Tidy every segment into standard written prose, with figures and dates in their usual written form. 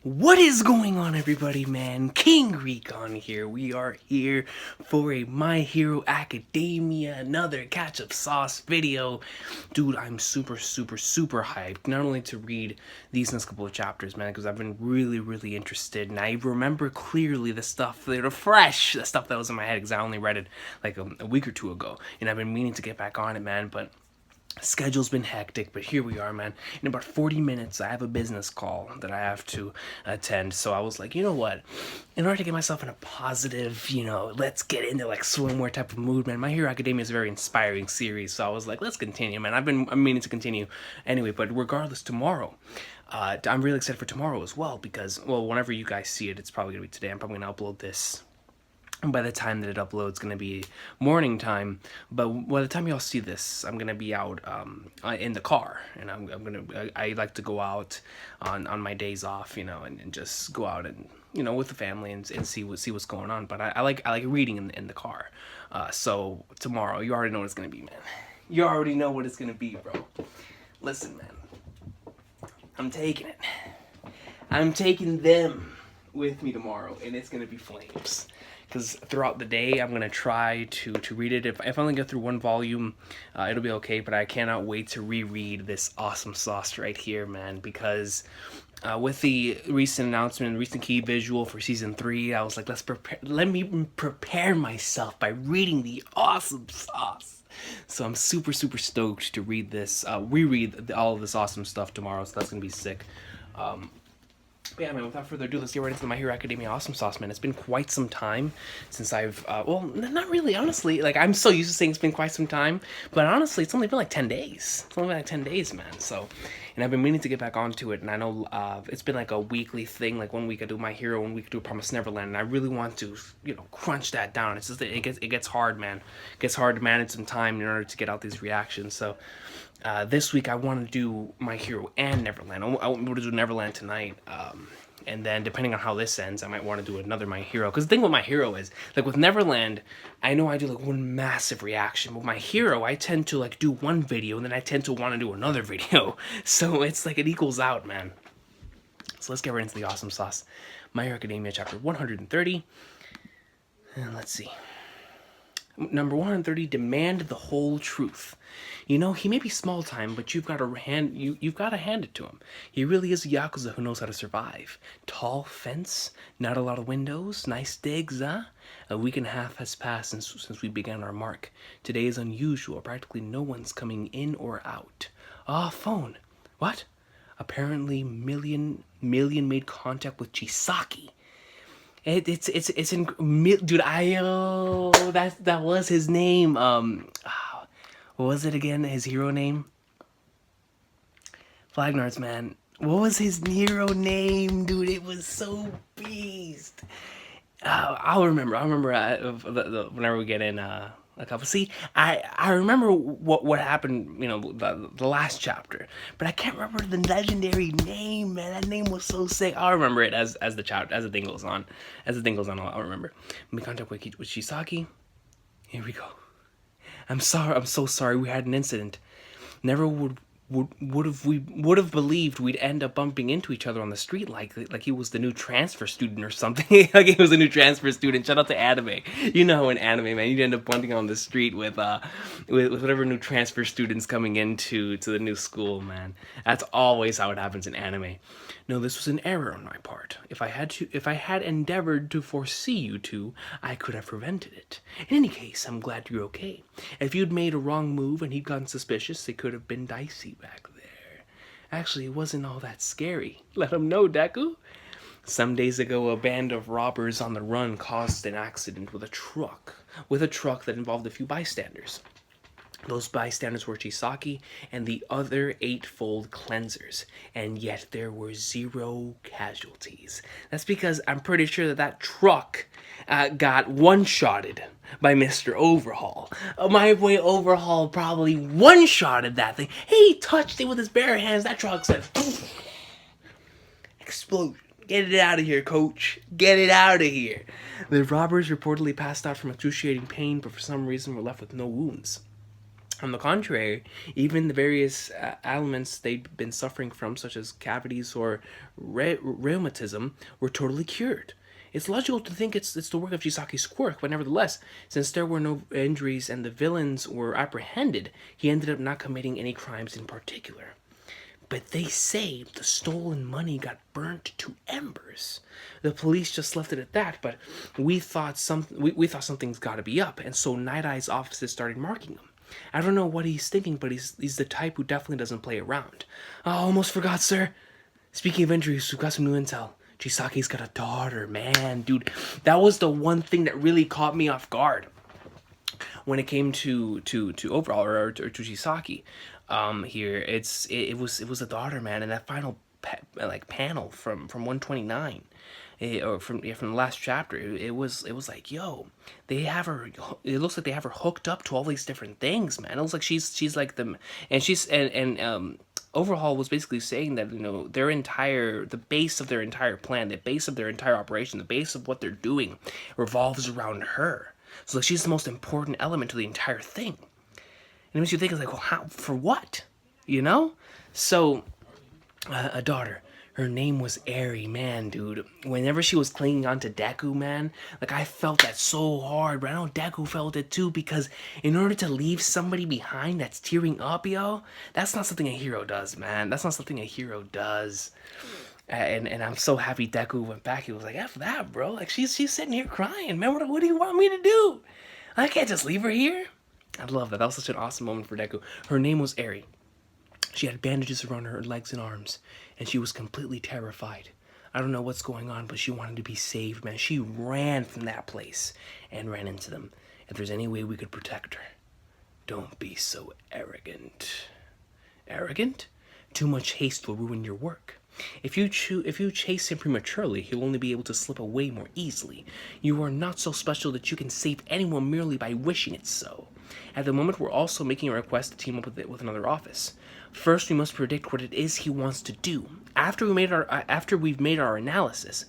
What is going on, everybody, man? King Recon here. We are here for a My Hero Academia, another catch-up sauce video. Dude, I'm super hyped. Not only to read these next couple of chapters, man, because I've been really interested. And I remember clearly the stuff that are fresh, the stuff that was in my head, because I only read it like a week or two ago. And I've been meaning to get back on it, man, but schedule's been hectic, but here we are, man. In about 40 minutes, I have a business call that I have to attend. So I was like, you know what? In order to get myself in a positive, let's get into like swimwear type of mood, man. My Hero Academia is a very inspiring series. So I was like, let's continue, man. I'm meaning to continue anyway, but regardless, tomorrow. I'm really excited for tomorrow as well because, well, whenever you guys see it, it's probably going to be today. I'm probably going to upload this. And by the time that it uploads, it's going to be morning time. But by the time y'all see this, I'm going to be out in the car. And I like to go out on my days off, and just go out and, with the family and see what's going on. But I like reading in the car. So tomorrow, you already know what it's going to be, man. You already know what it's going to be, bro. Listen, man. I'm taking it. I'm taking them with me tomorrow, and it's going to be flames. Because throughout the day, I'm going to try to read it. If I only get through one volume, it'll be okay. But I cannot wait to reread this awesome sauce right here, man. Because with the recent announcement, recent key visual for Season 3, I was like, let me prepare myself by reading the awesome sauce. So I'm super stoked to read this, reread all of this awesome stuff tomorrow. So that's going to be sick. But yeah, man, without further ado, let's get right into the My Hero Academia Awesome Sauce, man. It's been quite some time since I've, well, not really, honestly. Like, I'm so used to saying it's been quite some time, but honestly, it's only been like 10 days. It's only been like 10 days, man, so, and I've been meaning to get back onto it, and I know it's been like a weekly thing. Like, 1 week I do My Hero, 1 week I do Promised Neverland, and I really want to, crunch that down. It's just, it gets hard, man. It gets hard to manage some time in order to get out these reactions, so... this week I want to do My Hero and Neverland. I want to do Neverland tonight. And then depending on how this ends, I might want to do another My Hero. Because the thing with My Hero is, like with Neverland, I know I do like one massive reaction. With My Hero, I tend to like do one video and then I tend to want to do another video. So it's like it equals out, man. So let's get right into the awesome sauce. My Hero Academia chapter 130. And let's see. Number 130, demand the whole truth. He may be small time, but you've got to hand it to him. He really is a Yakuza who knows how to survive. Tall fence, not a lot of windows, nice digs, huh? A week and a half has passed since we began our mark. Today is unusual. Practically no one's coming in or out. Phone. What? Apparently Million made contact with Chisaki. It's in dude. That was his name. What was it again? His hero name? Flagnards, man. What was his hero name, dude? It was so beast. I'll remember. Whenever we get in a couple. See, I remember what happened. The last chapter, but I can't remember the legendary name, man. That name was so sick. I'll remember it as the thing goes on. As the thing goes on, I'll remember. Make contact with Shisaki. Here we go. I'm sorry. I'm so sorry. We had an incident. Never would have believed we'd end up bumping into each other on the street like he was the new transfer student or something. Like he was a new transfer student. Shout out to anime. You know, in anime, man, you'd end up bumping on the street with whatever new transfer students coming into the new school, man. That's always how it happens in anime. No, this was an error on my part. If I had endeavored to foresee you two, I could have prevented it. In any case, I'm glad you're okay. If you'd made a wrong move and he'd gotten suspicious, it could have been dicey back there. Actually, it wasn't all that scary. Let him know, Deku. Some days ago, a band of robbers on the run caused an accident with a truck that involved a few bystanders. Those bystanders were Chisaki and the other eightfold cleansers, and yet there were 0 casualties. That's because I'm pretty sure that truck got one-shotted by Mr. Overhaul. My boy Overhaul probably one-shotted that thing. He touched it with his bare hands. That truck said, explosion. Get it out of here, coach. Get it out of here. The robbers reportedly passed out from excruciating pain, but for some reason were left with no wounds. On the contrary, even the various ailments they'd been suffering from, such as cavities or rheumatism, were totally cured. It's logical to think it's the work of Chisaki's quirk, but nevertheless, since there were no injuries and the villains were apprehended, he ended up not committing any crimes in particular. But they say the stolen money got burnt to embers. The police just left it at that, but we thought something's got to be up, and so Night-Eye's offices started marking him. I don't know what he's thinking, but he's the type who definitely doesn't play around. Oh, almost forgot, sir. Speaking of injuries, we've got some new intel. Chisaki's got a daughter, man, dude. That was the one thing that really caught me off guard when it came to Overhaul or to Chisaki. Here it was a daughter, man, and that final panel from 129. Or from the last chapter, it was like, yo, they have her. It looks like they have her hooked up to all these different things, man. It looks like she's like them, and Overhaul was basically saying that, you know, the base of their entire plan, the base of their entire operation, the base of what they're doing, revolves around her. So like she's the most important element to the entire thing. And it makes you think, like, well, how, for what, you know? So a daughter. Her name was Eri, man, dude. Whenever she was clinging on to Deku, man, like, I felt that so hard, but I know Deku felt it too, because in order to leave somebody behind that's tearing up, yo, that's not something a hero does, man. That's not something a hero does. And I'm so happy Deku went back. He was like, F that, bro. Like, she's sitting here crying, man. What do you want me to do? I can't just leave her here. I love that. That was such an awesome moment for Deku. Her name was Eri. She had bandages around her legs and arms, and she was completely terrified. I don't know what's going on, but she wanted to be saved, man. She ran from that place and ran into them. If there's any way we could protect her, don't be so arrogant. Arrogant? Too much haste will ruin your work. If you chase him prematurely, he'll only be able to slip away more easily. You are not so special that you can save anyone merely by wishing it so. At the moment, we're also making a request to team up with another office. First, we must predict what it is he wants to do. After we've made our analysis,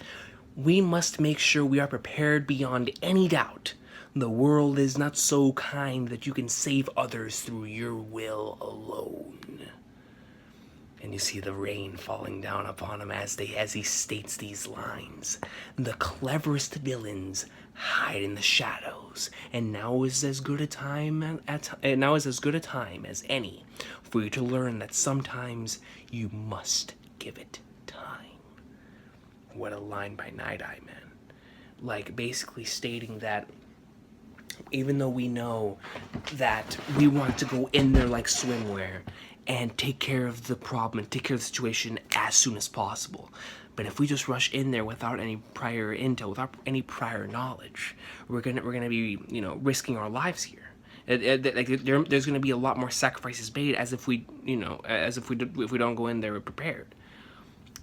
we must make sure we are prepared beyond any doubt. The world is not so kind that you can save others through your will alone. And you see the rain falling down upon him as he states these lines. The cleverest villains hide in the shadows, and now is as good a time as any for you to learn that sometimes you must give it time. What a line by Nighteye, man. Like, basically stating that even though we know that we want to go in there like swimwear and take care of the problem and take care of the situation as soon as possible, but if we just rush in there without any prior intel, without any prior knowledge, we're gonna be, you know, risking our lives here. There's gonna be a lot more sacrifices made as if we don't go in there prepared.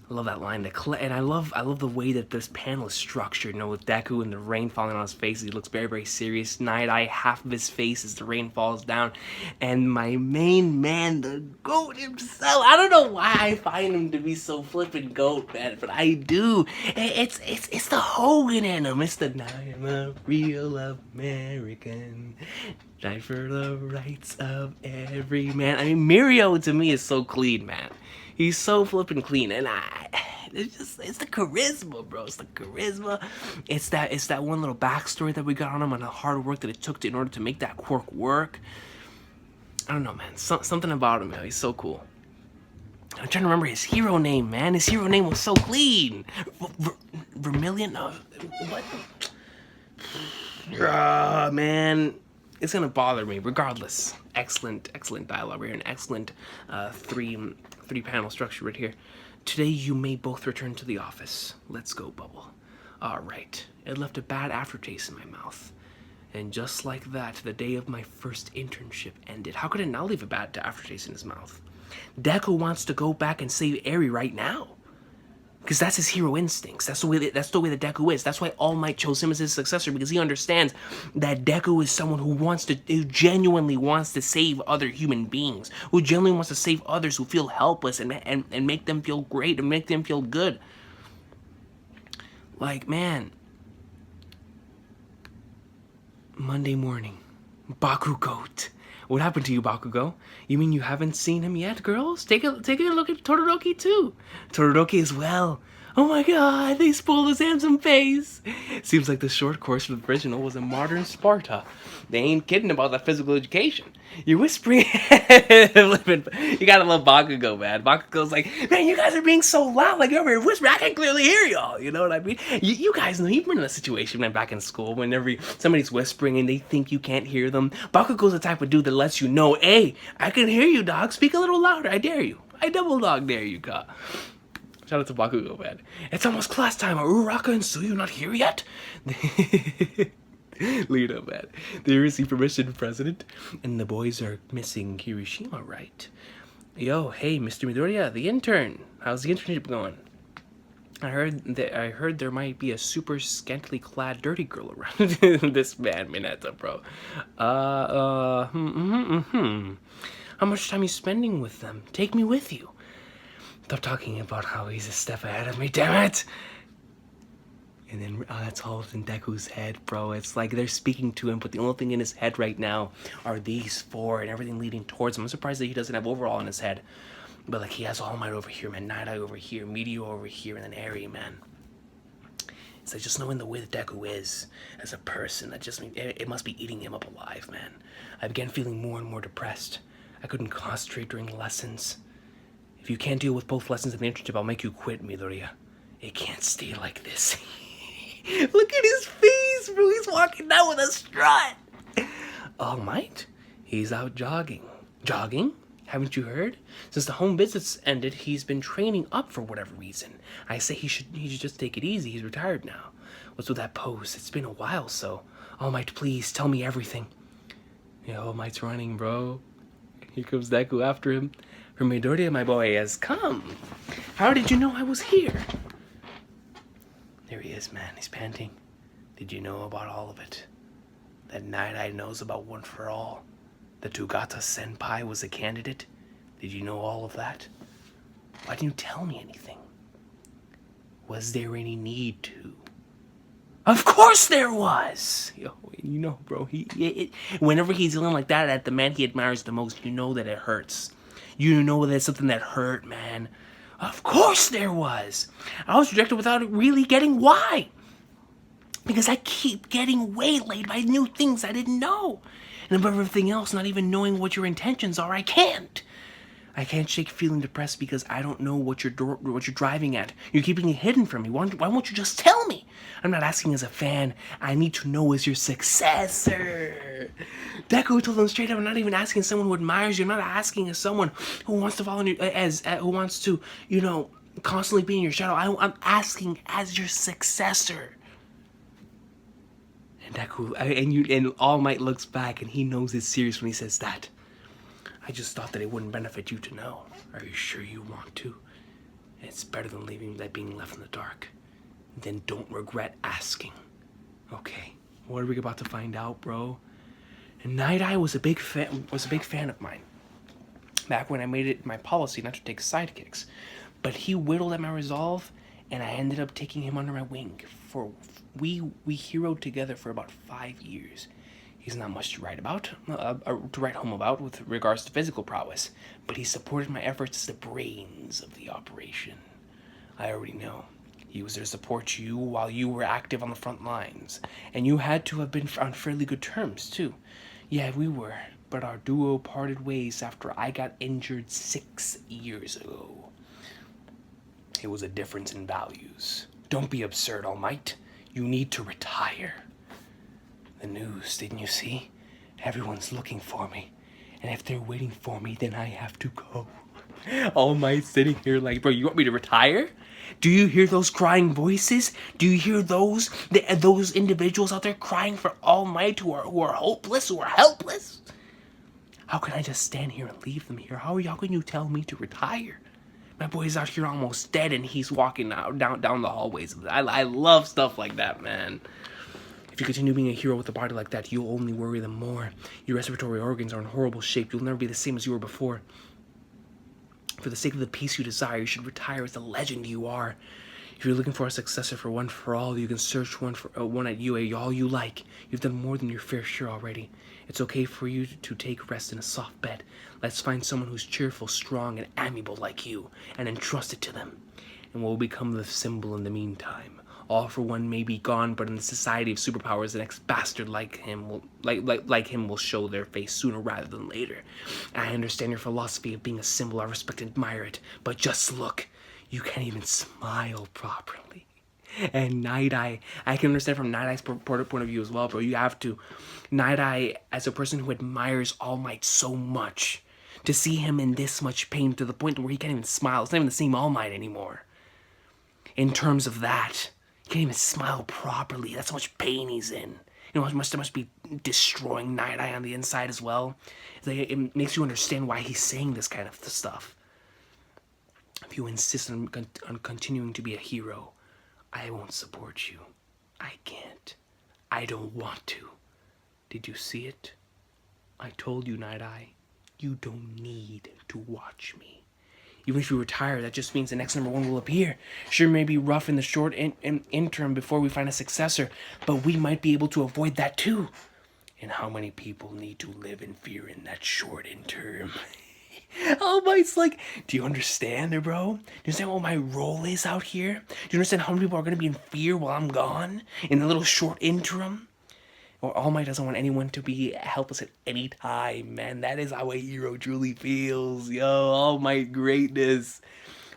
I love that line, and I love the way that this panel is structured. You know, with Deku and the rain falling on his face, he looks very, very serious. Nighteye, half of his face as the rain falls down, and my main man, the GOAT himself. I don't know why I find him to be so flippin' GOAT, man, but I do. It's the Hogan in him. It's the "I'm a real American, die for the rights of every man." I mean, Mirio to me is so clean, man. He's so flippin' clean, and it's the charisma, bro. It's the charisma. It's that one little backstory that we got on him, and the hard work that it took in order to make that quirk work. I don't know, man. Something about him, man. He's so cool. I'm trying to remember his hero name, man. His hero name was so clean. Vermilion? No, what? Man. It's gonna bother me, regardless. Excellent dialogue here, an excellent three-panel structure right here. Today you may both return to the office. Let's go, Bubble. Alright, it left a bad aftertaste in my mouth. And just like that, the day of my first internship ended. How could it not leave a bad aftertaste in his mouth? Deku wants to go back and save Eri right now. Because that's his hero instincts. That's the way that Deku is. That's why All Might chose him as his successor, because he understands that Deku is someone who genuinely wants to save other human beings, who genuinely wants to save others who feel helpless and make them feel great and make them feel good. Like, man, Monday morning, Baku Goat. What happened to you, Bakugo? You mean you haven't seen him yet, girls? Take a look at Todoroki too. Todoroki as well. Oh my god, they spoiled his handsome face. Seems like the short course from the original was a modern Sparta. They ain't kidding about that physical education. You're whispering. You gotta love Bakugo, man. Bakugo's like, man, you guys are being so loud. Like, you're over here whispering. I can clearly hear y'all. You know what I mean? You guys know, you've been in a situation, man, back in school, whenever somebody's whispering and they think you can't hear them. Bakugo's the type of dude that lets you know, hey, I can hear you, dog. Speak a little louder. I dare you. I double dog dare you, Ka. Shout out to Bakugo, man. It's almost class time. Are Uraraka and Suyu not here yet? Lena, man. They received permission from President, and the boys are missing Kirishima, right? Yo, hey, Mr. Midoriya, the intern. How's the internship going? I heard there might be a super scantily clad dirty girl around. This man, Mineta, bro. How much time are you spending with them? Take me with you. Stop talking about how he's a step ahead of me, damn it! And then that's all in Deku's head, bro. It's like they're speaking to him, but the only thing in his head right now are these four and everything leading towards him. I'm surprised that he doesn't have Overhaul in his head. But like he has All Might over here, man, Nighteye over here, Meteor over here, and then Eri, man. It's like just knowing the way that Deku is as a person, that just it must be eating him up alive, man. I began feeling more and more depressed. I couldn't concentrate during the lessons. If you can't deal with both lessons and the internship, I'll make you quit, Midoriya. It can't stay like this. Look at his face, bro. He's walking down with a strut. All Might? He's out jogging. Jogging? Haven't you heard? Since the home visits ended, he's been training up for whatever reason. I say he should just take it easy. He's retired now. What's with that pose? It's been a while, so... All Might, please, tell me everything. Yeah, All Might's running, bro. Here comes Deku after him. Her Midoriya, my boy, has come. How did you know I was here? There he is, man. He's panting. Did you know about all of it? That Nighteye knows about One for All? That Togata Senpai was a candidate? Did you know all of that? Why didn't you tell me anything? Was there any need to? Of course there was! Yo, you know, bro, whenever he's dealing like that at the man he admires the most, you know that it hurts. You know that it's something that hurt, man. Of course there was. I was rejected without really getting why. Because I keep getting waylaid by new things I didn't know. And above everything else, not even knowing what your intentions are, I can't. I can't shake feeling depressed because I don't know what you're driving at. You're keeping it hidden from me. Why won't you just tell me? I'm not asking as a fan. I need to know as your successor. Deku told him straight up, I'm not even asking someone who admires you. I'm not asking as someone who wants to follow you, who wants to, you know, constantly be in your shadow. I'm asking as your successor. And Deku, and All Might looks back and he knows it's serious when he says that. I just thought that it wouldn't benefit you to know. Are you sure you want to? It's better than being left in the dark. Then don't regret asking. Okay, what are we about to find out, bro? And Nighteye was a big fan of mine. Back when I made it my policy not to take sidekicks. But he whittled at my resolve, and I ended up taking him under my wing. We heroed together for about 5 years. He's not much to write home about with regards to physical prowess, but he supported my efforts as the brains of the operation. I already know. He was there to support you while you were active on the front lines, and you had to have been on fairly good terms, too. Yeah, we were, but our duo parted ways after I got injured 6 years ago. It was a difference in values. Don't be absurd, All Might. You need to retire. The news, didn't you see? Everyone's looking for me. And if they're waiting for me, then I have to go. All Might sitting here like, bro, you want me to retire? Do you hear those crying voices? Do you hear those individuals out there crying for All Might who are hopeless, who are helpless? How can I just stand here and leave them here? How can you tell me to retire? My boy's out here almost dead and he's walking down the hallways. I love stuff like that, man. If you continue being a hero with a body like that, you'll only worry them more. Your respiratory organs are in horrible shape. You'll never be the same as you were before. For the sake of the peace you desire, you should retire as the legend you are. If you're looking for a successor for One for All, you can search one at UA, all you like. You've done more than your fair share already. It's okay for you to take rest in a soft bed. Let's find someone who's cheerful, strong, and amiable like you, and entrust it to them. And we'll become the symbol in the meantime. All for One may be gone, but in the society of superpowers, the next bastard like him will show their face sooner rather than later. I understand your philosophy of being a symbol. I respect and admire it, but just look. You can't even smile properly. And Nighteye, I can understand from Nightaye's point of view as well, bro. You have to. Nighteye, as a person who admires All Might so much, to see him in this much pain to the point where he can't even smile. It's not even the same All Might anymore. In terms of that, he can't even smile properly. That's how much pain he's in. You know how much that must be destroying Nighteye on the inside as well. It makes you understand why he's saying this kind of stuff. If you insist on continuing to be a hero, I won't support you. I can't. I don't want to. Did you see it? I told you, Nighteye, you don't need to watch me. Even if you retire, that just means the next #1 will appear. Sure, it may be rough in the short interim before we find a successor, but we might be able to avoid that too. And how many people need to live in fear in that short interim? Oh my, it's like, do you understand it, bro? Do you understand what my role is out here? Do you understand how many people are going to be in fear while I'm gone? In a little short interim? Or All Might doesn't want anyone to be helpless at any time, man. That is how a hero truly feels. Yo, All Might greatness.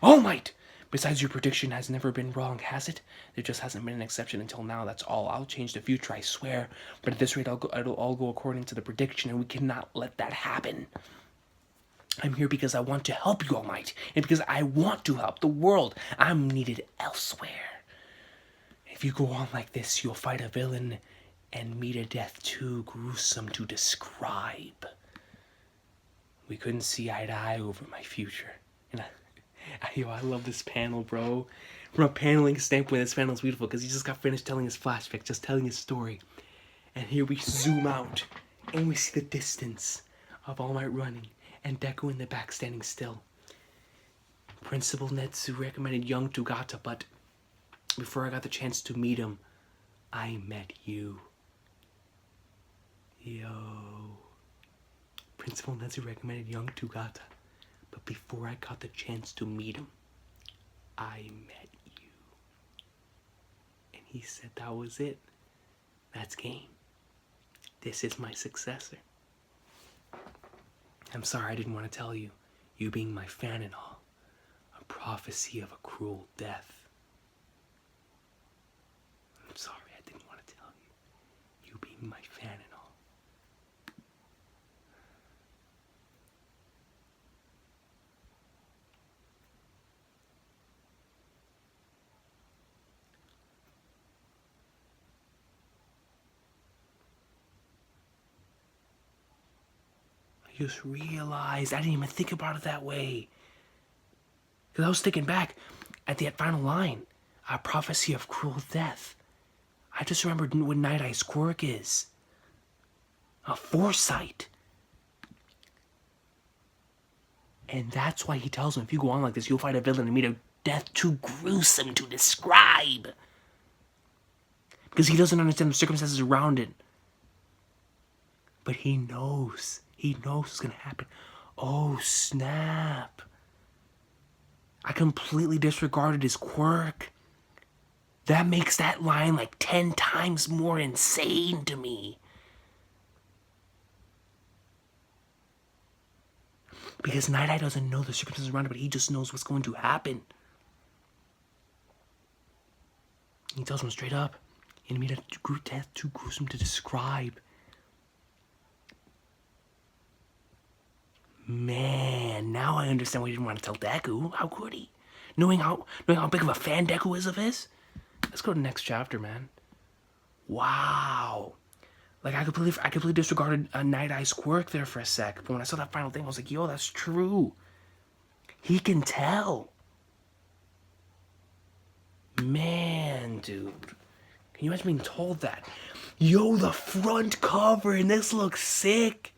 All Might! Besides, your prediction has never been wrong, has it? There just hasn't been an exception until now, that's all. I'll change the future, I swear. But at this rate, it'll all go according to the prediction, and we cannot let that happen. I'm here because I want to help you, All Might, and because I want to help the world. I'm needed elsewhere. If you go on like this, you'll fight a villain and meet a death too gruesome to describe. We couldn't see eye to eye over my future. And I love this panel, bro. From a paneling standpoint, this panel is beautiful because he just got finished telling his flashback, just telling his story. And here we zoom out, and we see the distance of All Might running, and Deku in the back standing still. Principal Netsu recommended young Togata, but before I got the chance to meet him, I met you. Yo. Principal Netsu recommended young Togata, but before I got the chance to meet him, I met you. And he said that was it. That's game. This is my successor. I'm sorry I didn't want to tell you, you being my fan and all, a prophecy of a cruel death. I'm sorry I didn't want to tell you, you being my fan and all. I just realized I didn't even think about it that way. Because I was thinking back at the final line, a prophecy of cruel death. I just remembered what Night-Eye's quirk is. A foresight. And that's why he tells him, if you go on like this, you'll fight a villain and meet a death too gruesome to describe. Because he doesn't understand the circumstances around it. But he knows. He knows what's going to happen. Oh, snap. I completely disregarded his quirk. That makes that line like 10 times more insane to me. Because Nighteye doesn't know the circumstances around it, but he just knows what's going to happen. He tells him straight up, "You meet a death too gruesome to describe." Man, now I understand why he didn't want to tell Deku. How could he? Knowing how big of a fan Deku is of his? Let's go to the next chapter, man. Wow. Like, I completely disregarded a Night-Eye's quirk there for a sec. But when I saw that final thing, I was like, yo, that's true. He can tell. Man, dude. Can you imagine being told that? Yo, the front cover, and this looks sick.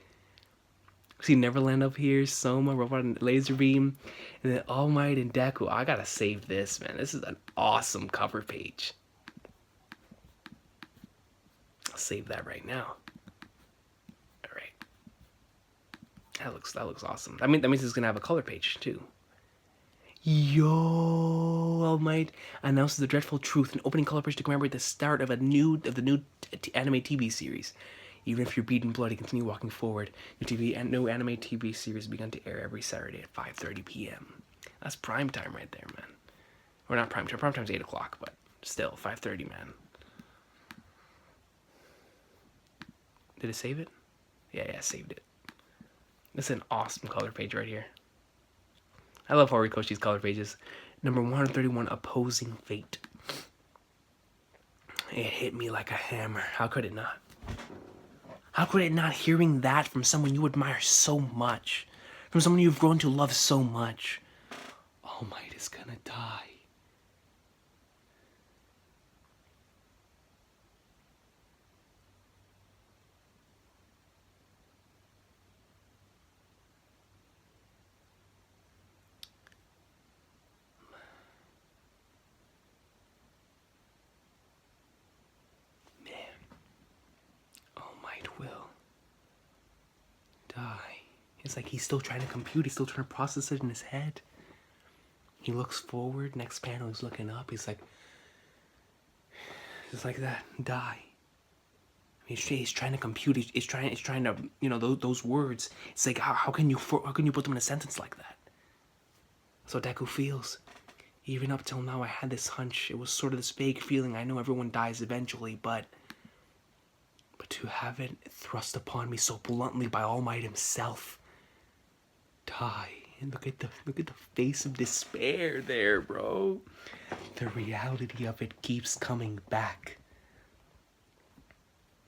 See Neverland up here, Soma, Robot and Laser Beam, and then All Might and Deku. I gotta save this, man. This is an awesome cover page. I'll save that right now. Alright. That looks awesome. That means it's gonna have a color page too. Yo, All Might announces the dreadful truth, an opening color page to commemorate the start of the new anime TV series. Even if you're beaten bloody, continue walking forward. No anime TV series begun to air every Saturday at 5:30 p.m. That's prime time right there, man. Or not prime time. Prime time's 8 o'clock, but still 5:30, man. Did it save it? Yeah, saved it. This is an awesome color page right here. I love Horikoshi's color pages. Number 131, Opposing Fate. It hit me like a hammer. How could it not? How could it not, hearing that from someone you admire so much? From someone you've grown to love so much? All Might is gonna die. Will die. It's like he's still trying to compute. He's still trying to process it in his head. He looks forward. Next panel, he's looking up. He's like, just like that. Die. He's trying to compute. He's trying to, you know, those words. It's like, how can you put them in a sentence like that? So Deku feels. Even up till now, I had this hunch. It was sort of this vague feeling. I know everyone dies eventually, but to have it thrust upon me so bluntly by All Might himself. Die. And look at the face of despair there, bro. The reality of it keeps coming back.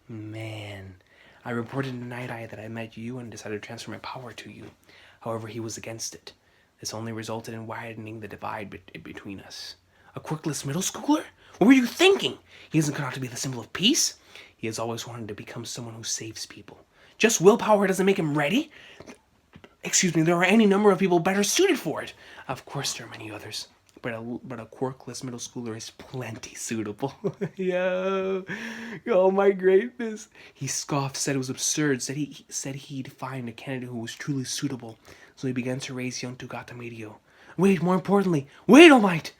Man, I reported to Nighteye that I met you and decided to transfer my power to you. However, he was against it. This only resulted in widening the divide between us. A quirkless middle schooler? What were you thinking? He isn't cut out to be the symbol of peace. He has always wanted to become someone who saves people. Just willpower doesn't make him ready. Excuse me, there are any number of people better suited for it. Of course there are many others. But a quirkless middle schooler is plenty suitable. Yo, oh my greatness. He scoffed, said it was absurd, said he'd find a candidate who was truly suitable. So he began to raise young Togata Medio. Wait, more importantly, wait, All Might!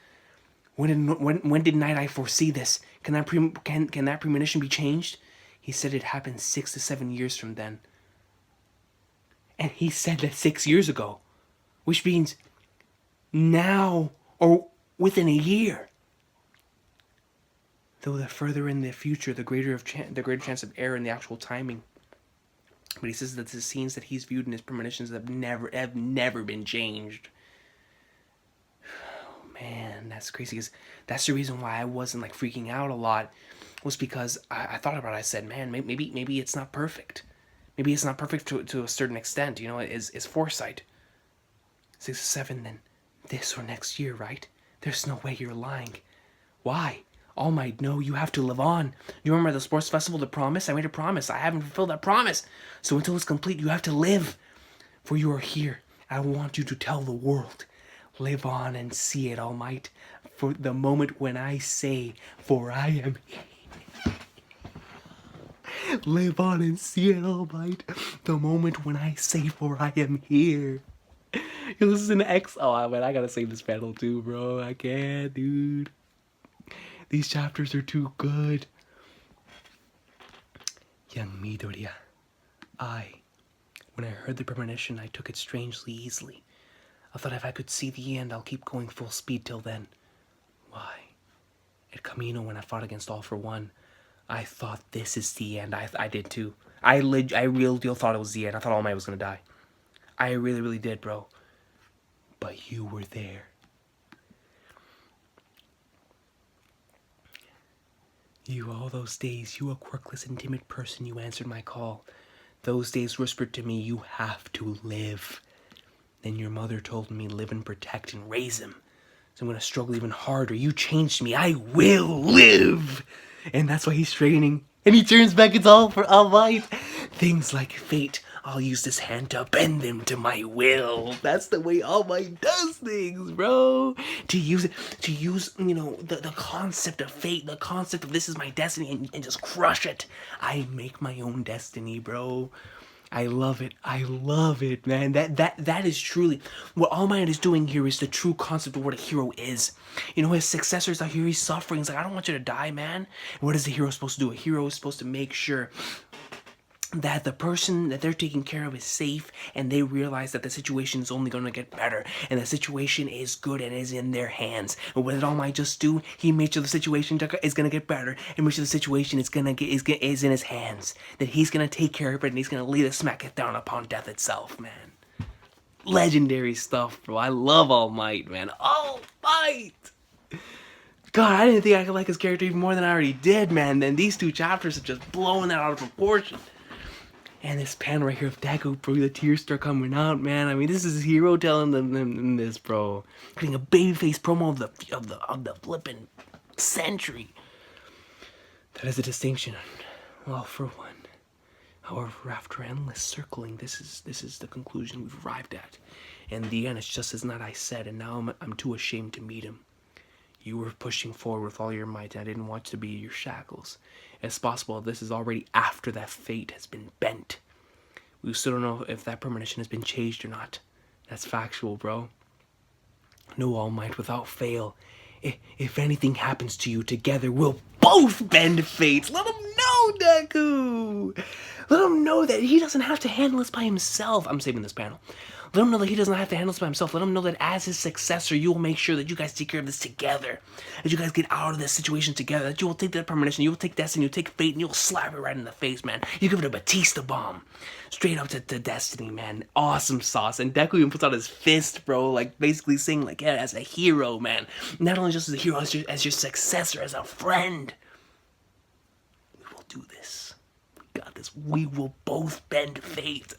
When did Nighteye foresee this? Can that premonition be changed? He said it happened 6 to 7 years from then. And he said that 6 years ago. Which means now or within a year. Though the further in the future, the greater chance of error in the actual timing. But he says that the scenes that he's viewed in his premonitions have never been changed. Man, that's crazy, because that's the reason why I wasn't like freaking out a lot, was because I thought about it. I said, man, maybe it's not perfect. Maybe it's not perfect to a certain extent, you know, is foresight. 6 to 7, then this or next year, right? There's no way you're lying. Why? All Might, no, you have to live on. You remember the sports festival, the promise? I made a promise. I haven't fulfilled that promise. So until it's complete, you have to live. For you are here. I want you to tell the world. Live on and see it, All Might. For the moment when I say, for I am here. Live on and see it, All Might. The moment when I say, for I am here. Yo, this is an X. Oh, man, I gotta save this panel too, bro. I can't, dude. These chapters are too good. Young Midoriya. When I heard the premonition, I took it strangely easily. I thought if I could see the end, I'll keep going full speed till then. Why? At Camino, when I fought against All for One, I thought this is the end. I did too. I real deal thought it was the end. I thought All Might was gonna die. I really did, bro. But you were there. You, all those days, you a quirkless and timid person, you answered my call. Those days whispered to me, you have to live. Then your mother told me, live and protect and raise him. So I'm going to struggle even harder. You changed me. I will live. And that's why he's training. And he turns back. It's all for All Might. Things like fate, I'll use this hand to bend them to my will. That's the way All Might does things, bro. To use, you know, the concept of fate, the concept of this is my destiny, and just crush it. I make my own destiny, bro. I love it. I love it, man. That is truly what All Might is doing here. Is the true concept of what a hero is. You know, his successors out here, he's suffering. He's like, I don't want you to die, man. And what is the hero supposed to do? A hero is supposed to make sure that the person that they're taking care of is safe, and they realize that the situation is only going to get better, and the situation is good and is in their hands. And what did All Might just do? He made sure the situation is going to get better, and made sure the situation is is in his hands. That he's going to take care of it, and he's going to lay the smack down upon death itself, man. Legendary stuff, bro. I love All Might, man. All Might! God, I didn't think I could like his character even more than I already did, man. Then these 2 chapters have just blown that out of proportion. And this panel right here of Deku, bro, the tears start coming out, man. I mean, this is his hero telling them this, bro. Getting a babyface promo of the flippin' century. That is a distinction. Well, for one. However, after endless circling, this is the conclusion we've arrived at. In the end, it's just as Nighteye said, and now I'm too ashamed to meet him. You were pushing forward with all your might, and I didn't want to be your shackles. It's possible this is already after that fate has been bent. We still don't know if that premonition has been changed or not. That's factual, bro. No All Might without fail. If anything happens to you, together we'll both bend fates. Let him know, Deku! Let him know that he doesn't have to handle this by himself. I'm saving this panel. Let him know that he doesn't have to handle this by himself. Let him know that as his successor, you will make sure that you guys take care of this together. That you guys get out of this situation together. That you will take that premonition, you will take destiny, you'll take fate, and you'll slap it right in the face, man. You give it a Batista bomb. Straight up to destiny, man. Awesome sauce. And Deku even puts out his fist, bro. Like, basically saying, like, yeah, as a hero, man. Not only just as a hero, as your successor, as a friend. We will do this. We got this. We will both bend fate.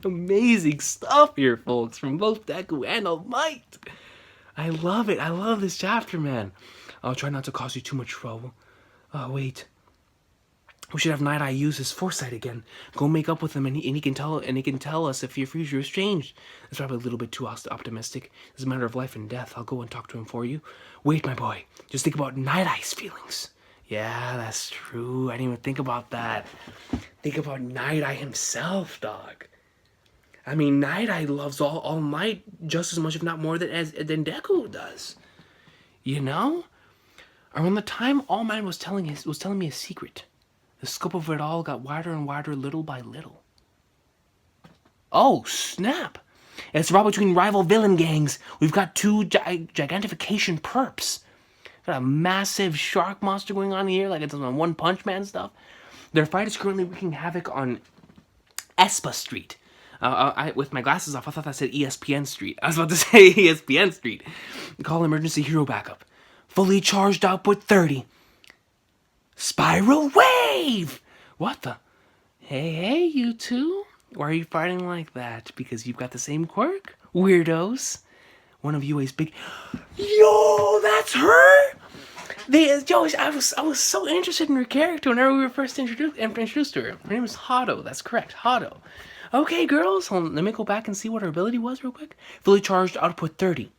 Amazing stuff here, folks, from both Deku and All Might. I love it. I love this chapter, man. I'll try not to cause you too much trouble. Oh, wait. We should have Nighteye use his foresight again. Go make up with him, and he can tell us if your future has changed. That's probably a little bit too optimistic. It's a matter of life and death. I'll go and talk to him for you. Wait, my boy. Just think about Night-Eye's feelings. Yeah, that's true. I didn't even think about that. Think about Nighteye himself, dog. I mean, Nighteye loves All Might just as much, if not more, than Deku does. You know? Around the time All Might was telling me a secret, the scope of it all got wider and wider, little by little. Oh, snap! It's a battle between rival villain gangs. We've got 2 gigantification perps. Got a massive shark monster going on here, like it's on One Punch Man stuff. Their fight is currently wreaking havoc on Espa Street. With my glasses off, I thought that said ESPN Street. I was about to say ESPN Street. Call emergency hero backup. Fully charged output 30. Spiral wave! What the? Hey, you two. Why are you fighting like that? Because you've got the same quirk? Weirdos. One of you is big. Yo, that's her? I was so interested in her character whenever we were first introduced to her. Her name is Hado. That's correct, Hado. Okay, girls, let me go back and see what her ability was real quick. Fully charged output 30.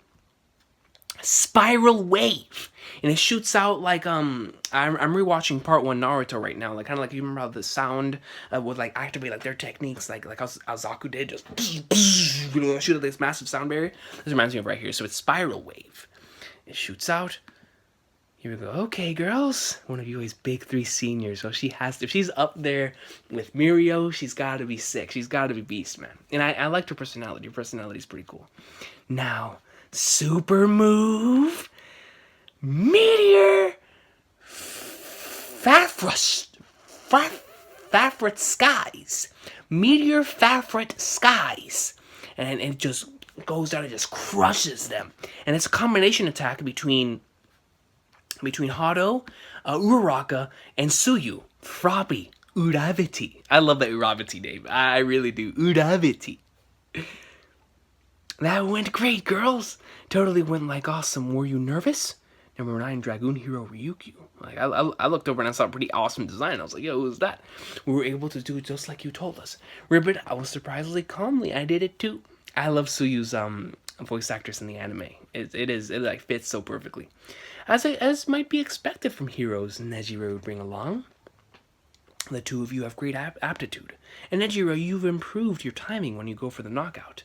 Spiral wave. And it shoots out like, I'm rewatching part 1 Naruto right now. Like, kind of like, you remember how the sound would like activate like their techniques, like how Zaku did, just shoot out this massive sound barrier. This reminds me of right here. So it's spiral wave. It shoots out. Here we go. Okay, girls. One of you is big 3 seniors, so she has to. If she's up there with Mirio, she's got to be sick. She's got to be beast, man. And I liked her personality. Her personality is pretty cool. Now, super move. Meteor. Fafrit skies. Meteor Fafrit skies. And it just goes down and just crushes them. And it's a combination attack between Hado, Uraraka, and Tsuyu. Froppy. Uraviti. I love that Uraviti name. I really do. Uraviti. That went great, girls. Totally went like awesome. Were you nervous? Number 9, Dragoon Hero Ryukyu. Like I looked over and I saw a pretty awesome design. I was like, yo, who's that? We were able to do it just like you told us. Ribbit, I was surprisingly calmly. I did it too. I love Suyu's voice actress in the anime. It like fits so perfectly. As might be expected from heroes Nejiro would bring along. The two of you have great aptitude. And Nejiro, you've improved your timing when you go for the knockout.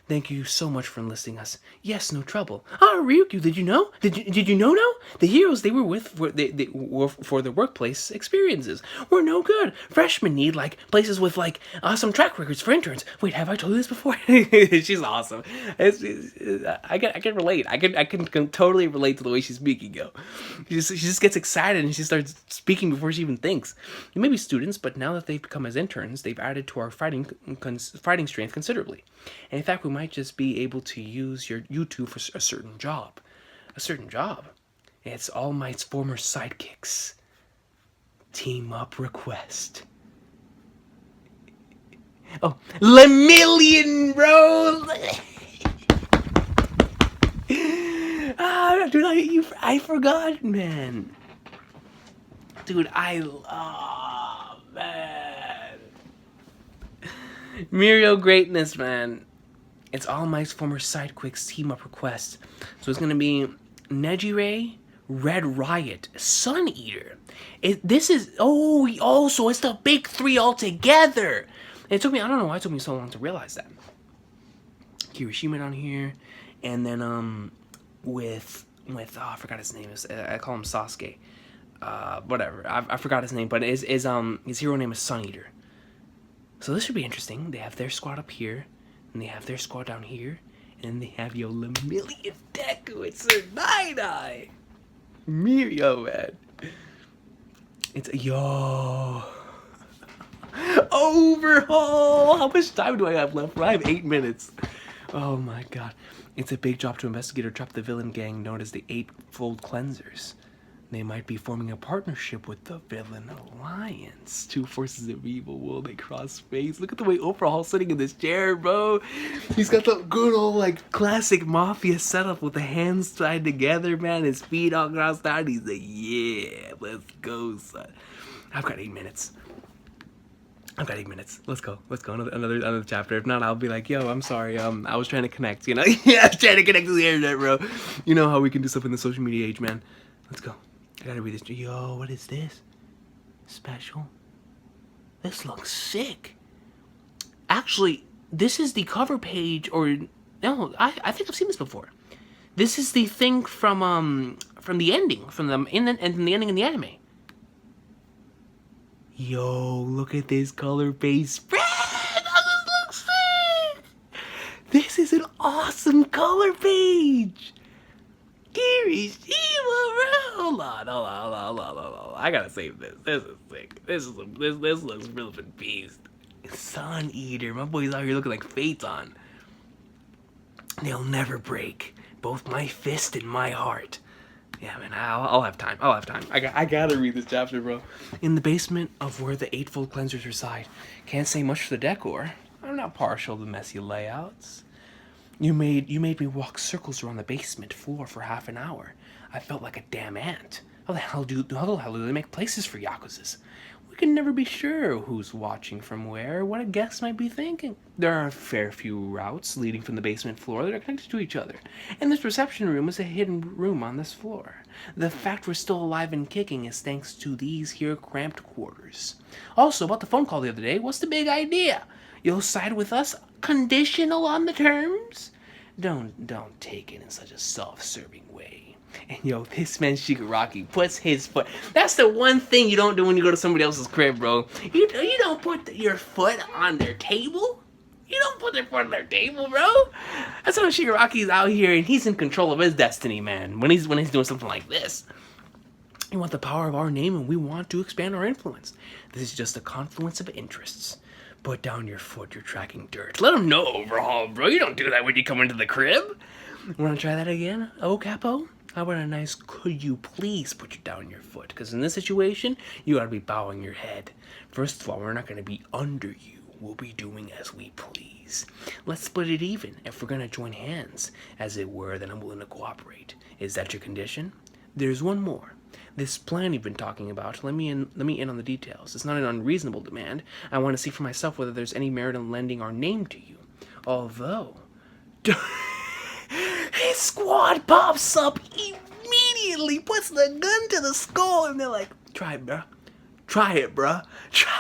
Thank you so much for enlisting us. Yes, no trouble. Ah, Ryukyu, did you know? Did you know? The heroes they were with they were for their workplace experiences were no good. Freshmen need like places with like awesome track records for interns. Wait, have I told you this before? She's awesome. I can relate. I can totally relate to the way she's speaking. Yo, she just gets excited and she starts speaking before she even thinks. They may be students, but now that they've become as interns, they've added to our fighting strength considerably. And in fact, we might just be able to use you two for a certain job. A certain job. It's All Might's former sidekicks. Team up request. Oh, Lemillion, bro! Dude, I forgot, man. Dude, man. Muriel greatness, man. It's All Might's former sidekicks team up request. So it's gonna be Nejire, Red Riot, Sun Eater. So it's the big three all together. It took me, I don't know why it took me so long to realize that. Kirishima down here, and then with I forgot his name. I call him Sasuke. Whatever. I forgot his name, but his hero name is Sun Eater. So this should be interesting. They have their squad up here, and they have their squad down here, and then they have Lemillion Deku. It's their Nighteye. Mirio, man. It's Overhaul. How much time do I have left? I have 8 minutes. Oh my god. It's a big job to investigate or trap the villain gang known as the Eightfold Cleansers. They might be forming a partnership with the Villain Alliance. Two forces of evil will they cross face. Look at the way Overhaul's sitting in this chair, bro. He's got the good old like classic mafia setup with the hands tied together, man. His feet all crossed out. He's like, yeah, let's go, son. I've got 8 minutes. Let's go. Another chapter. If not, I'll be like, yo, I'm sorry. I was trying to connect, you know? Yeah, I was trying to connect to the internet, bro. You know how we can do stuff in the social media age, man. Let's go. I gotta read this. Yo, what is this? Special? This looks sick. Actually, this is the cover page, or no, I think I've seen this before. This is the thing from the ending, from the ending in the anime. Yo, look at this color-based spread! This looks sick! This is an awesome color page! Kirishima, bro! Hold on. I gotta save this. This is sick. This looks real beast. Sun Eater. My boy's out here looking like Phaeton. They'll never break. Both my fist and my heart. Yeah, man, I'll have time. I gotta read this chapter, bro. In the basement of where the Eightfold Cleansers reside. Can't say much for the decor. I'm not partial to messy layouts. You made me walk circles around the basement floor for half an hour. I felt like a damn ant. How the hell do they make places for Yakuzas? We can never be sure who's watching from where, what a guest might be thinking. There are a fair few routes leading from the basement floor that are connected to each other, and this reception room is a hidden room on this floor. The fact we're still alive and kicking is thanks to these here cramped quarters. Also, about the phone call the other day, what's the big idea? You'll side with us, conditional on the terms? Don't take it in such a self-serving way. And yo, this man Shigaraki puts his foot. That's the one thing you don't do when you go to somebody else's crib, bro. You don't put your foot on their table. You don't put their foot on their table, bro. That's how Shigaraki's out here and he's in control of his destiny, man. When he's doing something like this. We want the power of our name and we want to expand our influence. This is just a confluence of interests. Put down your foot, you're tracking dirt. Let them know, Overhaul, bro. You don't do that when you come into the crib. Wanna try that again? Oh, Capo? How about a nice, could you please put you down your foot? Because in this situation, you gotta be bowing your head. First of all, we're not gonna be under you. We'll be doing as we please. Let's split it even. If we're gonna join hands, as it were, then I'm willing to cooperate. Is that your condition? There's one more. This plan you've been talking about, let me in on the details. It's not an unreasonable demand. I want to see for myself whether there's any merit in lending our name to you. Although... his squad pops up immediately, puts the gun to the skull, and they're like, try it, bruh. Try it, bruh. Try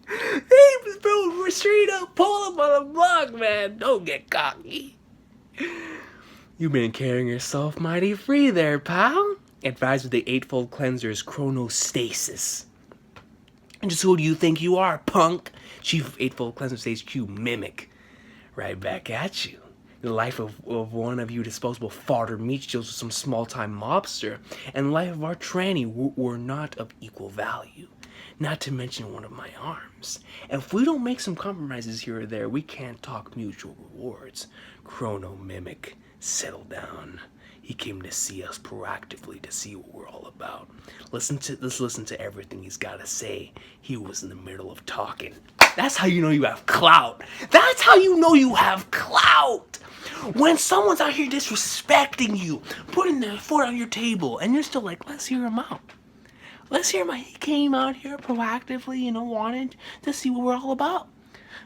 it. Hey, bro, we're straight up pull up on the block, man. Don't get cocky. You've been carrying yourself mighty free there, pal. Advised with the Eightfold Cleanser's chronostasis. And just who do you think you are, punk? Chief of Eightfold Cleanser Stage Q, mimic. Right back at you. The life of one of you disposable fodder meat shields with some small-time mobster, and the life of our tranny were not of equal value. Not to mention one of my arms. If we don't make some compromises here or there, we can't talk mutual rewards. Chrono Mimic, settle down. He came to see us proactively to see what we're all about. Let's listen to everything he's got to say. He was in the middle of talking. That's how you know you have clout. That's how you know you have clout. When someone's out here disrespecting you, putting their foot on your table, and you're still like, let's hear him out. Let's hear him out. He came out here proactively, wanted to see what we're all about.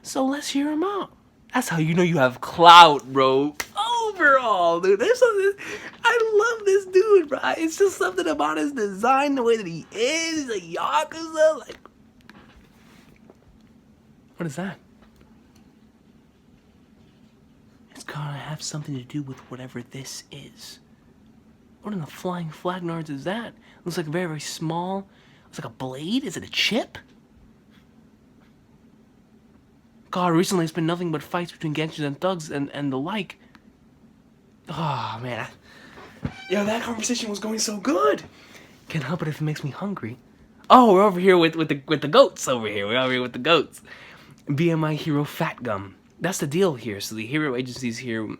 So let's hear him out. That's how you know you have clout, bro. Overall, dude. I love this dude, bro. It's just something about his design, the way that he is. He's a Yakuza. Like, what is that? It's gotta have something to do with whatever this is. What in the flying flagnards is that? Looks like very, very small. Looks like a blade. Is it a chip? God, recently it's been nothing but fights between gangsters and thugs and the like. Oh, man. Yo, that conversation was going so good. Can't help it if it makes me hungry. Oh, we're over here with the goats over here. We're over here with the goats. BMI Hero Fat Gum. That's the deal here. So the hero agencies here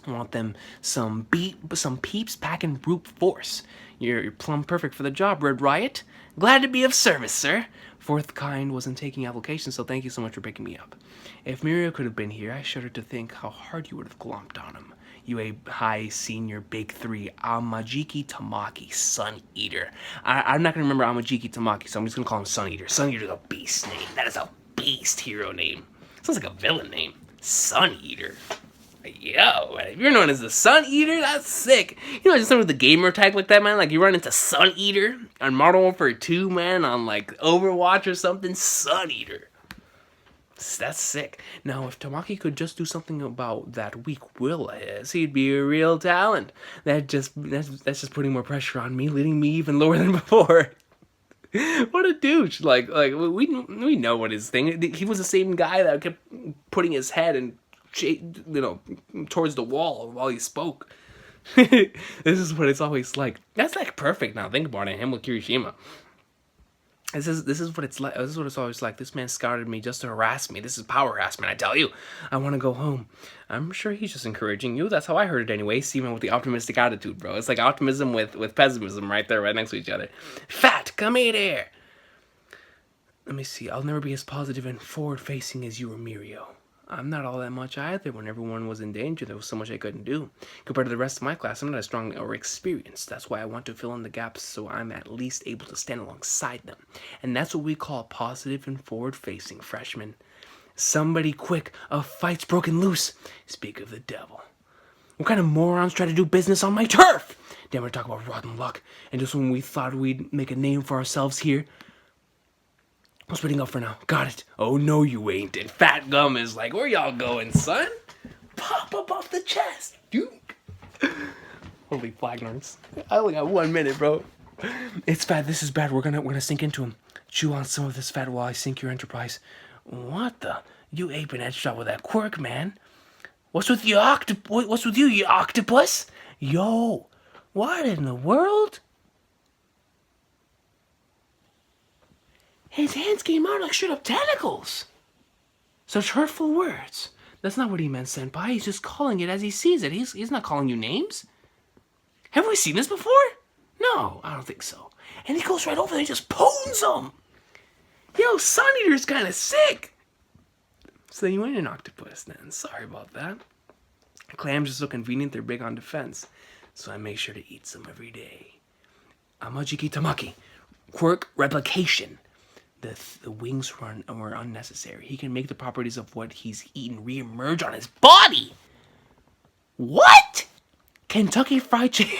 want them some peeps packing brute force. You're plumb perfect for the job, Red Riot. Glad to be of service, sir. Fourth Kind wasn't taking applications, so thank you so much for picking me up. If Mirio could have been here, I shudder to think how hard you would have glomped on him. You a high senior big three, Amajiki Tamaki, Sun Eater. I'm not going to remember Amajiki Tamaki, so I'm just going to call him Sun Eater. Sun Eater's a beast name. That is a beast hero name. Sounds like a villain name. Sun Eater. Yo, if you're known as the Sun Eater, that's sick. Just something with the gamer tag like that, man. Like, you run into Sun Eater on Modern Warfare 2, man, on, like, Overwatch or something. Sun Eater. That's sick. Now, if Tamaki could just do something about that weak will of his, he'd be a real talent. That's just putting more pressure on me, leading me even lower than before. What a douche. Like we know what his thing. He was the same guy that kept putting his head and towards the wall while he spoke. This is what it's always like. That's like perfect now. Think about it. Him with Kirishima. This is what it's like. This is what it's always like. This man scouted me just to harass me. This is power harassment, I tell you. I want to go home. I'm sure he's just encouraging you. That's how I heard it anyway. Steven with the optimistic attitude, bro. It's like optimism with pessimism right there, right next to each other. Fat, come here. Let me see. I'll never be as positive and forward-facing as you or Mirio. I'm not all that much either. When everyone was in danger, there was so much I couldn't do. Compared to the rest of my class, I'm not as strong or experienced. That's why I want to fill in the gaps so I'm at least able to stand alongside them. And that's what we call positive and forward-facing, freshmen. Somebody quick, a fight's broken loose. Speak of the devil. What kind of morons try to do business on my turf? Damn, we're talking about rotten luck. And just when we thought we'd make a name for ourselves here, I'm splitting up for now. Got it. Oh, no, you ain't. And Fat Gum is like, where y'all going, son? Pop up off the chest, dude. Holy flagnards. I only got 1 minute, bro. It's bad. This is bad. We're gonna sink into him. Chew on some of this fat while I sink your enterprise. What the? You aping headshot with that quirk, man. What's with you, you octopus? Yo, what in the world? His hands came out like straight up tentacles. Such hurtful words. That's not what he meant, senpai. He's just calling it as he sees it. He's not calling you names. Have we seen this before? No, I don't think so. And he goes right over there and just pones him. Yo, Sun Eater's kind of sick. So you ain't an octopus then. Sorry about that. Clams are so convenient, they're big on defense. so I make sure to eat some every day. Amajiki Tamaki. Quirk replication. The wings were unnecessary. He can make the properties of what he's eaten re-emerge on his body. What? Kentucky Fried Chicken.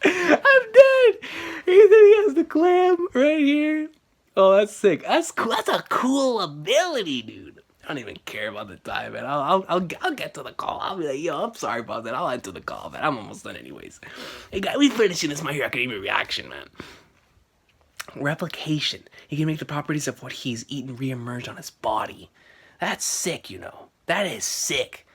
I'm dead. He has the clam right here. Oh, that's sick. That's cool. That's a cool ability, dude. I don't even care about the time, man. I'll get to the call. I'll be like, yo, I'm sorry about that. I'll head to the call, man. I'm almost done anyways. Hey, guys, we finishing this My Hero Academia reaction, man. Replication. He can make the properties of what he's eaten re-emerge on his body. That's sick, you know. That is sick.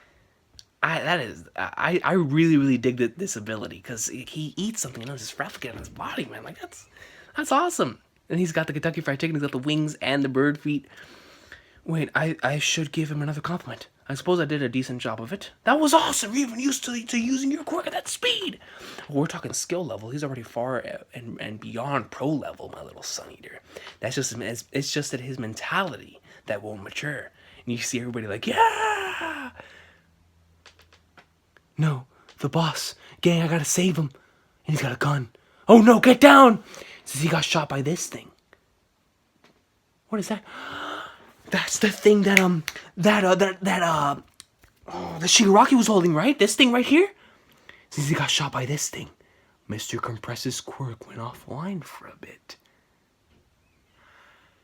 I really dig this ability because he eats something and it's just replicated on his body, man. Like that's awesome. And he's got the Kentucky Fried Chicken. He's got the wings and the bird feet. Wait, I should give him another compliment. I suppose I did a decent job of it. That was awesome. You're even used to using your quirk at that speed. Well, we're talking skill level. He's already far and beyond pro level, my little Sun Eater. That's just it's just that his mentality that won't mature. And you see everybody like, yeah. No, the boss. Gang, I gotta save him. And he's got a gun. Oh no, get down! Says he got shot by this thing. What is that? That's the thing that the Shigaraki was holding, right? This thing right here? Says he got shot by this thing. Mr. Compress's quirk went offline for a bit.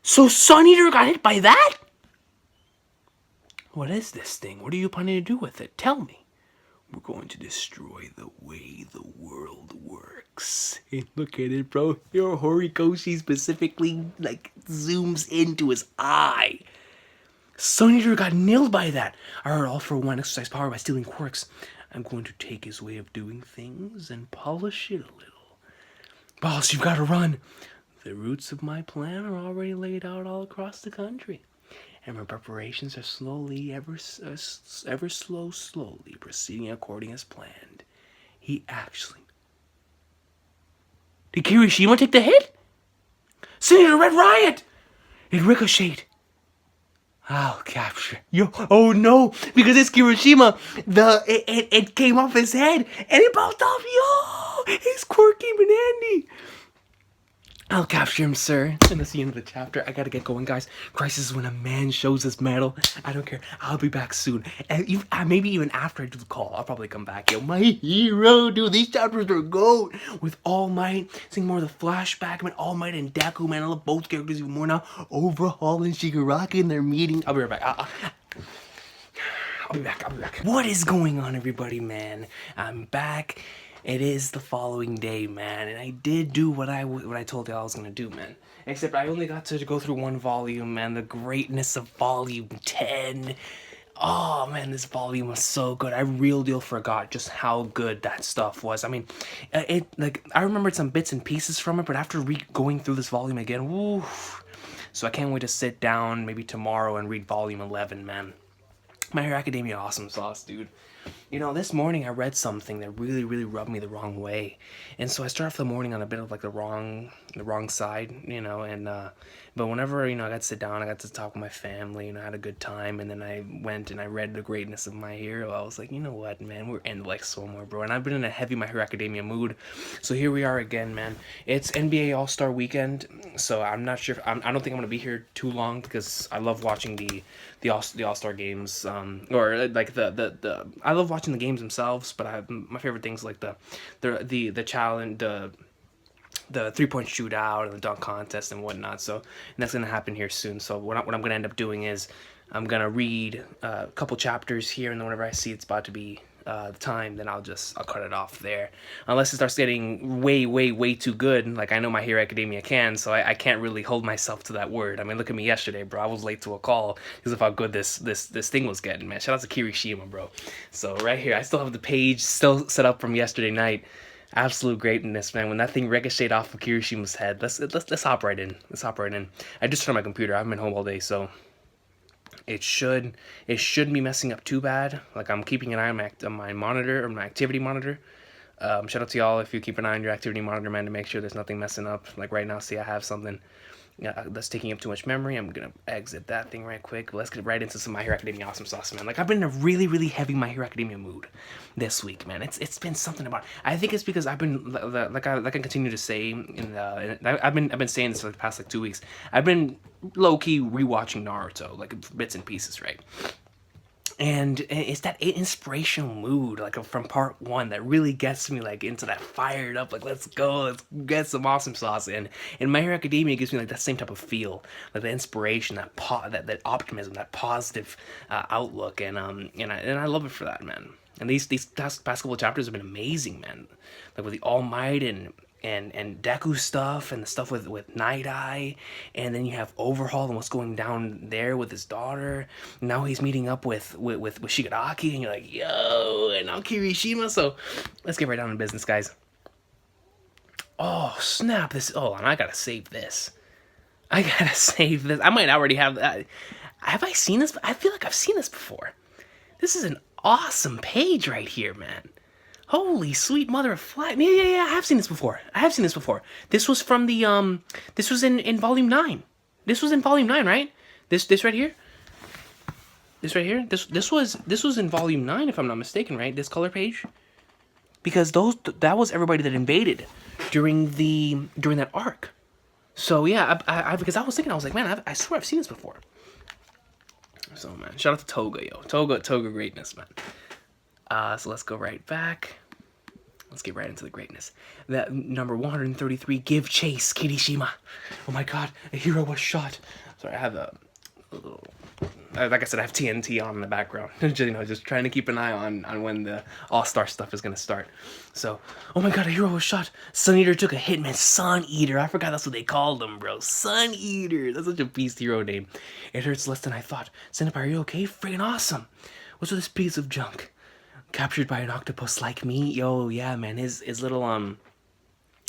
So Sun Eater got hit by that? What is this thing? What are you planning to do with it? Tell me. We're going to destroy the way the world works. Hey, look at it, bro. Your Horikoshi specifically, like, zooms into his eye. Sun Eater got nailed by that. I heard All for One exercise power by stealing quirks. I'm going to take his way of doing things and polish it a little. Boss, you've got to run. The roots of my plan are already laid out all across the country. And my preparations are slowly, slowly proceeding according as planned. He actually... Did Kirishima take the hit? Senator Red Riot! It ricocheted. I'll capture you. Oh no, because it's Kirishima. It came off his head and it bounced off. Yo, he's quirky and handy. I'll capture him, sir. And that's the end of the chapter. I gotta get going, guys. Crisis is when a man shows his mettle. I don't care. I'll be back soon. And maybe even after I do the call, I'll probably come back. Yo, my hero, dude. These chapters are gold. With All Might, seeing more of the flashback. I mean, All Might and Deku, man. I love both characters even more now. Overhaul and Shigaraki in their meeting. I'll be right back. I'll be back. What is going on, everybody, man? I'm back. It is the following day, man, and I did do what I told y'all I was gonna do, man. Except I only got to go through one volume, man. The greatness of volume 10. Oh man, this volume was so good. I real deal forgot just how good that stuff was. I mean, I remembered some bits and pieces from it, but after going through this volume again, woo. So I can't wait to sit down maybe tomorrow and read volume 11, man. My Hero Academia awesome sauce, dude. You know, this morning I read something that really rubbed me the wrong way, and so I started off the morning on a bit of like the wrong side, you know. And but whenever, you know, I got to sit down, I got to talk with my family, you know, I had a good time, and then I went and I read the greatness of My Hero. I was like, you know what, man, we're in like so more, bro. And I've been in a heavy My Hero Academia mood, so here we are again, man. It's NBA All-Star Weekend, so I'm not sure. I don't think I'm gonna be here too long because I love watching the All-Star games, or like the I love watching the games themselves, but my favorite things like the challenge, the 3-point shootout and the dunk contest and whatnot. So, and that's gonna happen here soon. So what I'm gonna end up doing is I'm gonna read a couple chapters here, and then whenever I see it's about to be the time, then I'll cut it off there, unless it starts getting way too good, like I know My Hero Academia can. So I can't really hold myself to that word. I mean, look at me yesterday, bro. I was late to a call because of how good this thing was getting, man. Shout out to Kirishima, bro. So right here, I still have the page still set up from yesterday night. Absolute greatness, man. When that thing ricocheted off of Kirishima's head, let's hop right in. I just turned on my computer. I haven't been home all day, so it shouldn't be messing up too bad. Like, I'm keeping an eye on my monitor, or my activity monitor. Shout out to y'all if you keep an eye on your activity monitor, man, to make sure there's nothing messing up. Like right now, see, I have something. That's taking up too much memory. I'm gonna exit that thing right quick. Let's get right into some My Hero Academia awesome sauce, man. Like, I've been in a really, really heavy My Hero Academia mood this week, man. It's been something about it. I think it's because I've been like I continue to say I've been saying this for the past like 2 weeks. I've been low key rewatching Naruto, like bits and pieces, right? And it's that inspirational mood, like from part one, that really gets me like into that fired up, like let's go, let's get some awesome sauce. And My Hero Academia gives me like that same type of feel, like the inspiration, that optimism, that positive outlook, and I love it for that, man. And these past couple of chapters have been amazing, man. Like with the All Might and Deku stuff, and the stuff with Nighteye, and then you have Overhaul and what's going down there with his daughter. Now he's meeting up with Shigaraki, and you're like, yo, and now Kirishima. So let's get right down to business, guys. Oh snap! And I gotta save this. I might already have that. Have I seen this? I feel like I've seen this before. This is an awesome page right here, man. Holy sweet mother of fly. Yeah, I have seen this before. This was from the, this was in volume 9. This was in volume 9, right? This right here? This right here? This was in volume 9, if I'm not mistaken, right? This color page? Because that was everybody that invaded during that arc. So yeah, because I was thinking, I was like, man, I swear I've seen this before. So man, shout out to Toga, yo. Toga greatness, man. So let's go right back. Let's get right into the greatness. That number 133, give chase, Kirishima. Oh my god, a hero was shot. Sorry, I have a little, like I said, I have TNT on in the background. just trying to keep an eye on when the All-Star stuff is gonna start. So, oh my god, a hero was shot. Sun Eater took a hit, man. Sun Eater. I forgot that's what they called him, bro. Sun Eater. That's such a beast hero name. It hurts less than I thought. Senpai, are you okay? Friggin' awesome. What's with this piece of junk? Captured by an octopus like me? Yo, yeah, man. His little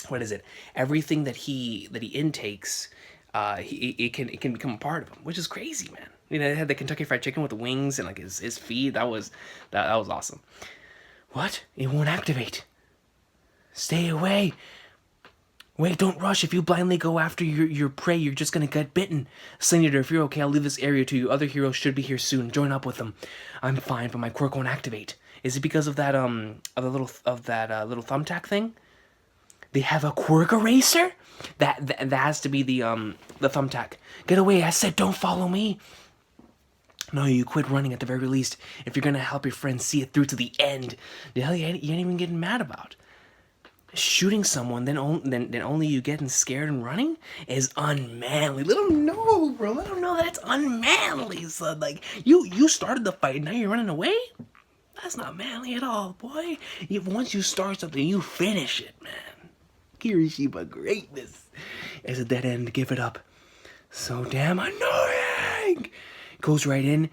what is it? Everything that he intakes, it can become a part of him, which is crazy, man. You know, they had the Kentucky Fried Chicken with the wings and like his feet. That was awesome. What? It won't activate. Stay away. Wait, don't rush. If you blindly go after your prey, you're just gonna get bitten. Senator, if you're okay, I'll leave this area to you. Other heroes should be here soon. Join up with them. I'm fine, but my quirk won't activate. Is it because of that little thumbtack thing? They have a quirk eraser? That has to be the thumbtack. Get away! I said, don't follow me. No, you quit running at the very least. If you're gonna help your friends see it through to the end, the hell you ain't even getting mad about. Shooting someone, then only you getting scared and running is unmanly. Let them know, bro. Let them know that it's unmanly, son. Like, you started the fight, now you're running away? That's not manly at all, boy. Once you start something, you finish it, man. Kirishima greatness. It's a dead end, give it up. So damn annoying. Goes right in,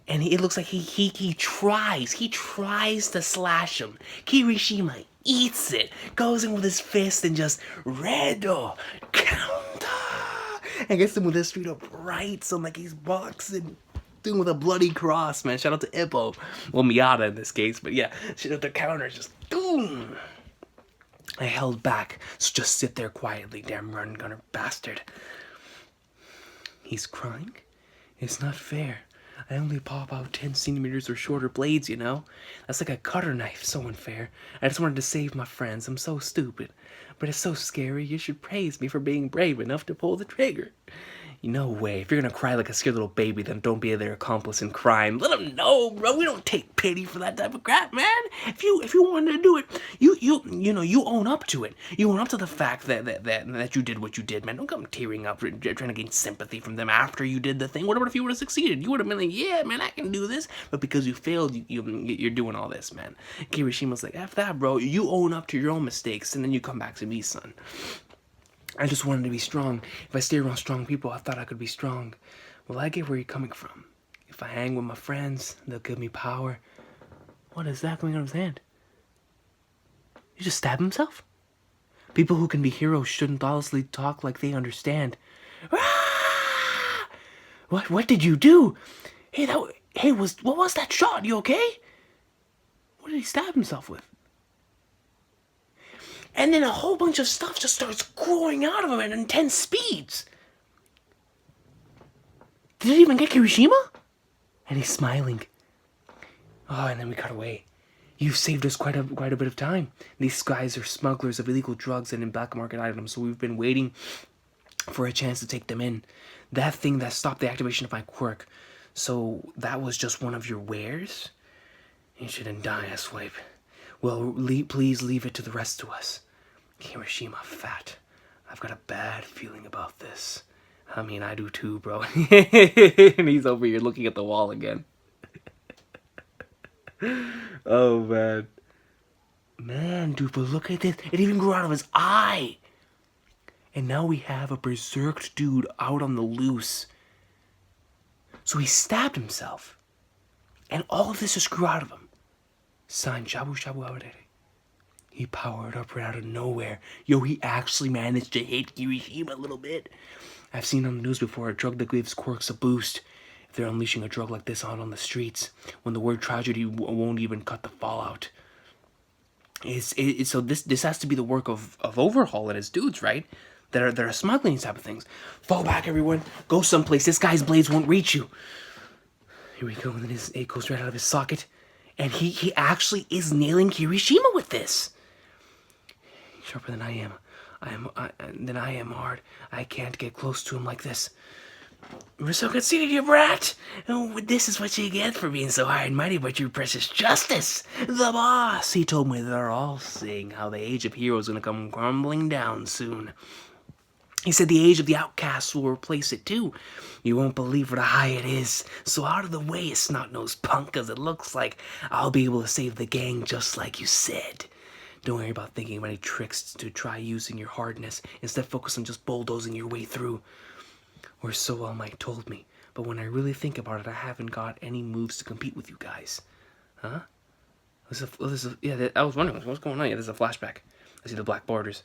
and it looks like he tries to slash him. Kirishima eats it, goes in with his fist and just Redo counter, and gets him with his straight up right, so like he's boxing, doing with a bloody cross, man. Shout out to Ippo, well Miata in this case, but yeah, shout out the counter, just boom. I held back, so just sit there quietly, damn run gunner bastard. He's crying? It's not fair. I only pop out 10 centimeters or shorter blades, you know? That's like a cutter knife, so unfair. I just wanted to save my friends, I'm so stupid. But it's so scary, you should praise me for being brave enough to pull the trigger. No way. If you're gonna cry like a scared little baby, then don't be their accomplice in crime. Let them know, bro. We don't take pity for that type of crap, man. If you wanted to do it, you own up to it. You own up to the fact that you did what you did, man. Don't come tearing up, trying to gain sympathy from them after you did the thing. What about if you would have succeeded? You would have been like, yeah, man, I can do this. But because you failed, you're doing all this, man. Kirishima's like, F that, bro. You own up to your own mistakes, and then you come back to me, son. I just wanted to be strong. If I stay around strong people, I thought I could be strong. Well, I get where you're coming from. If I hang with my friends, they'll give me power. What is that coming out of his hand? He just stabbed himself? People who can be heroes shouldn't thoughtlessly talk like they understand. Ah! What did you do? What was that shot? You okay? What did he stab himself with? And then a whole bunch of stuff just starts growing out of him at intense speeds. Did it even get Kirishima? And he's smiling. Oh, and then we cut away. You've saved us quite a bit of time. These guys are smugglers of illegal drugs and in black market items, so we've been waiting for a chance to take them in. That thing that stopped the activation of my quirk. So that was just one of your wares? You shouldn't die, I swipe. Well, please leave it to the rest of us. Kirishima fat. I've got a bad feeling about this. I mean, I do too, bro. And he's over here looking at the wall again. Oh, man. Man, dude, but look at this. It even grew out of his eye. And now we have a berserked dude out on the loose. So he stabbed himself. And all of this just grew out of him. San shabu shabu awadere. He powered up right out of nowhere. Yo, he actually managed to hit Kirishima a little bit. I've seen on the news before a drug that gives quirks a boost. If they're unleashing a drug like this on the streets, when the word tragedy won't even cut the fallout. So this has to be the work of Overhaul and his dudes, right? That are smuggling these type of things. Fall back, everyone. Go someplace. This guy's blades won't reach you. Here we go. And then it goes right out of his socket. And he actually is nailing Kirishima with this. Sharper than I am. I am hard. I can't get close to him like this. We're so conceited, you brat! Oh, this is what you get for being so high and mighty about your precious justice. The boss! He told me they're all seeing how the age of heroes is gonna come crumbling down soon. He said the age of the outcasts will replace it too. You won't believe what a high it is. So out of the way, you snot-nosed punk, cause it looks like I'll be able to save the gang just like you said. Don't worry about thinking of any tricks to try using your hardness. Instead, focus on just bulldozing your way through. Or so All Might told me. But when I really think about it, I haven't got any moves to compete with you guys. Huh? I was wondering what's going on. Yeah, there's a flashback. I see the black borders.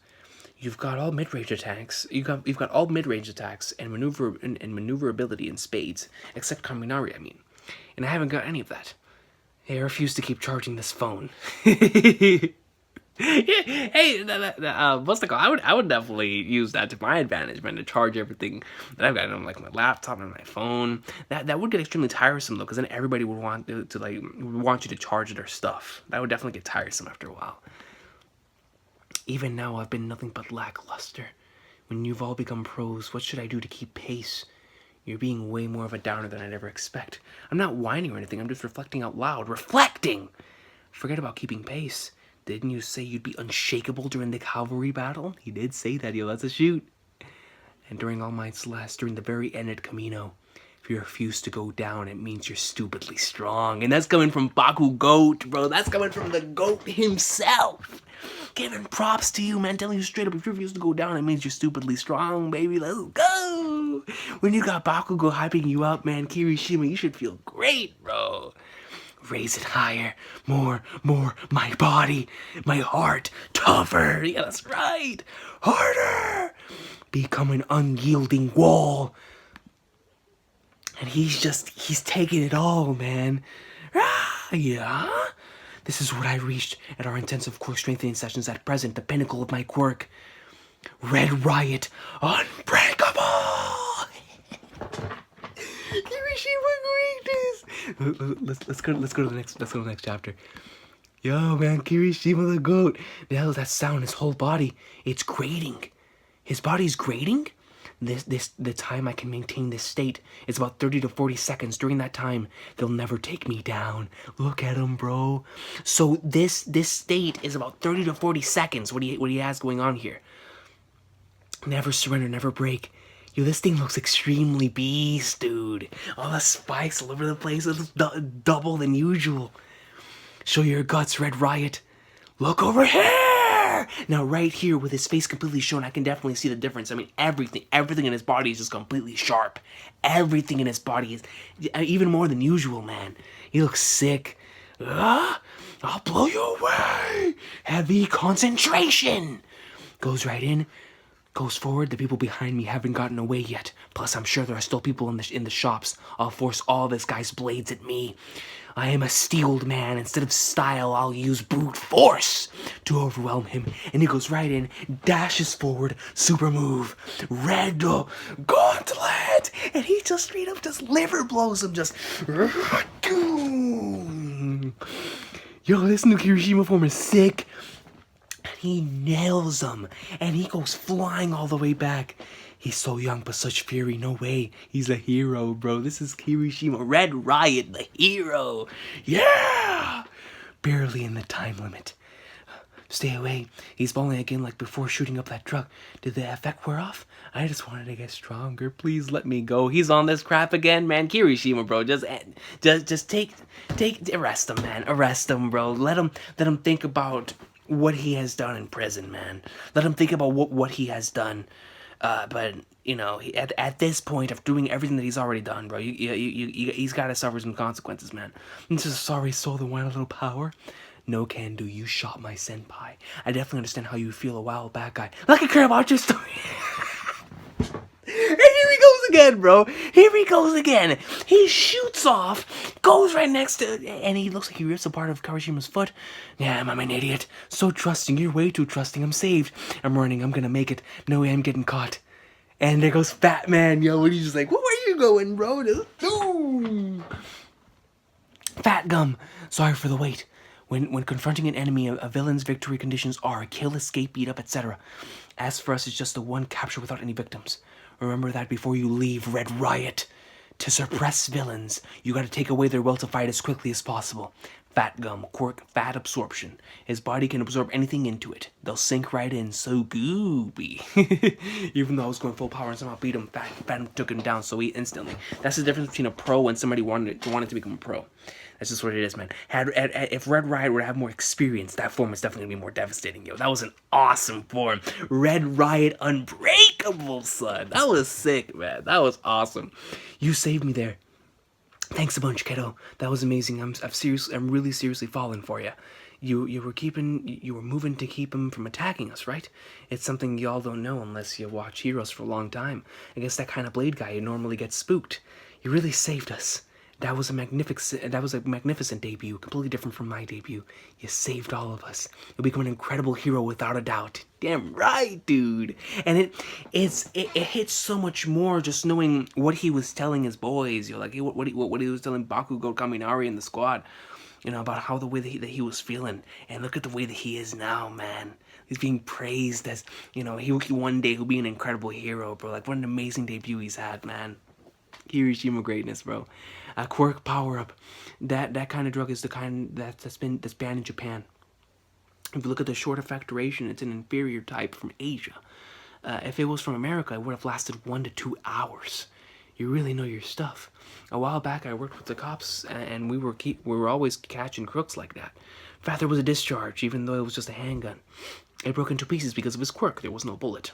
You've got all mid-range attacks. You've got all mid-range attacks and maneuverability in spades, except Kaminari, I mean. And I haven't got any of that. Hey, I refuse to keep charging this phone. Yeah, hey, what's the call? I would definitely use that to my advantage, man, to charge everything that I've got on like my laptop and my phone. That would get extremely tiresome though, because then everybody would want to want you to charge their stuff. That would definitely get tiresome after a while. Even now, I've been nothing but lackluster. When you've all become pros, what should I do to keep pace? You're being way more of a downer than I'd ever expect. I'm not whining or anything. I'm just reflecting out loud. Reflecting! Forget about keeping pace. Didn't you say you'd be unshakable during the cavalry battle? He did say that, yo. That's a shoot. And during All Might's last, during the very end at Camino, if you refuse to go down, it means you're stupidly strong. And that's coming from Baku Goat, bro. That's coming from the GOAT himself. Giving props to you, man. Telling you straight up, if you refuse to go down, it means you're stupidly strong, baby. Let's go. When you got Bakugo hyping you up, man, Kirishima, you should feel great, bro. Raise it higher, more, my body, my heart, tougher. Yeah, that's right. Harder. Become an unyielding wall. And he's taking it all, man. Yeah. This is what I reached at our intensive quirk strengthening sessions at present, the pinnacle of my quirk. Red Riot Unbreakable. Kirishima greatness. Let's go to the next chapter. Yo, man, Kirishima the GOAT. The hell is that sound? His whole body, it's grating. His body's grating? The time I can maintain this state is about 30 to 40 seconds. During that time, they'll never take me down. Look at him, bro. So this state is about 30 to 40 seconds. What he has going on here. Never surrender, never break. Yo, this thing looks extremely beast, dude. All the spikes all over the place. It's double than usual. Show your guts, Red Riot. Look over here. Now, right here, with his face completely shown, I can definitely see the difference. I mean, everything in his body is just completely sharp. Everything in his body is even more than usual, man. He looks sick. I'll blow you away. Heavy concentration. Goes right in. Goes forward, the people behind me haven't gotten away yet. Plus, I'm sure there are still people in the shops. I'll force all this guy's blades at me. I am a steeled man. Instead of style, I'll use brute force to overwhelm him. And he goes right in, dashes forward, super move, red gauntlet, and he just straight up just liver blows him. Just yo, this new Kirishima form is sick. He nails him, and he goes flying all the way back. He's so young, but such fury, no way. He's a hero, bro. This is Kirishima. Red Riot, the hero. Yeah! Barely in the time limit. Stay away. He's falling again like before shooting up that truck. Did the effect wear off? I just wanted to get stronger. Please let me go. He's on this crap again, man. Kirishima, bro. Just take arrest him, man. Arrest him, bro. Let him think about what he has done in prison, man. Let him think about what he has done. But you know, at this point of doing everything that he's already done, bro, he's got to suffer some consequences, man. This is a sorry soul that wanted a little power. No can do. You shot my senpai. I definitely understand how you feel a while back, guy. Like I care about your story. And here he goes again, bro. Here he goes again. He shoots off, goes right next to, and he looks like he rips a part of Kirishima's foot. Yeah, I'm an idiot. So trusting. You're way too trusting. I'm saved. I'm running. I'm gonna make it. No way I'm getting caught. And there goes Fat Man, yo. And he's just like, where are you going, bro? Just, Fat Gum. Sorry for the wait. When confronting an enemy, a villain's victory conditions are kill, escape, beat up, etc. As for us, it's just the one capture without any victims. Remember that before you leave Red Riot. To suppress villains, you gotta take away their will to fight as quickly as possible. Fat Gum, quirk, fat absorption. His body can absorb anything into it. They'll sink right in, so gooby. Even though I was going full power and somehow beat him, Fat took him down so instantly. That's the difference between a pro and somebody wanted to become a pro. That's just what it is, man. If Red Riot were to have more experience, that form is definitely going to be more devastating, yo. That was an awesome form. Red Riot Unbreakable, son. That was sick, man. That was awesome. You saved me there. Thanks a bunch, kiddo. That was amazing. I'm really seriously falling for you. You were moving to keep him from attacking us, right? It's something y'all don't know unless you watch Heroes for a long time. I guess that kind of blade guy who normally gets spooked. You really saved us. That was a magnificent debut, completely different from my debut. You saved all of us. You'll become an incredible hero without a doubt. Damn right, dude. And it hits so much more just knowing what he was telling his boys. You're like what he was telling Bakugo, Kaminari, and the squad. You know, about how the way that he was feeling. And look at the way that he is now, man. He's being praised as, you know, he one day he'll be an incredible hero, bro. Like, what an amazing debut he's had, man. Kirishima greatness, bro. A quirk power up. That kind of drug is the kind that's banned in Japan. If you look at the short effect duration, it's an inferior type from Asia. If it was from America, it would have lasted 1 to 2 hours. You really know your stuff. A while back, I worked with the cops, and we were always catching crooks like that. In fact, there was a discharge, even though it was just a handgun. It broke into pieces because of his quirk. There was no bullet.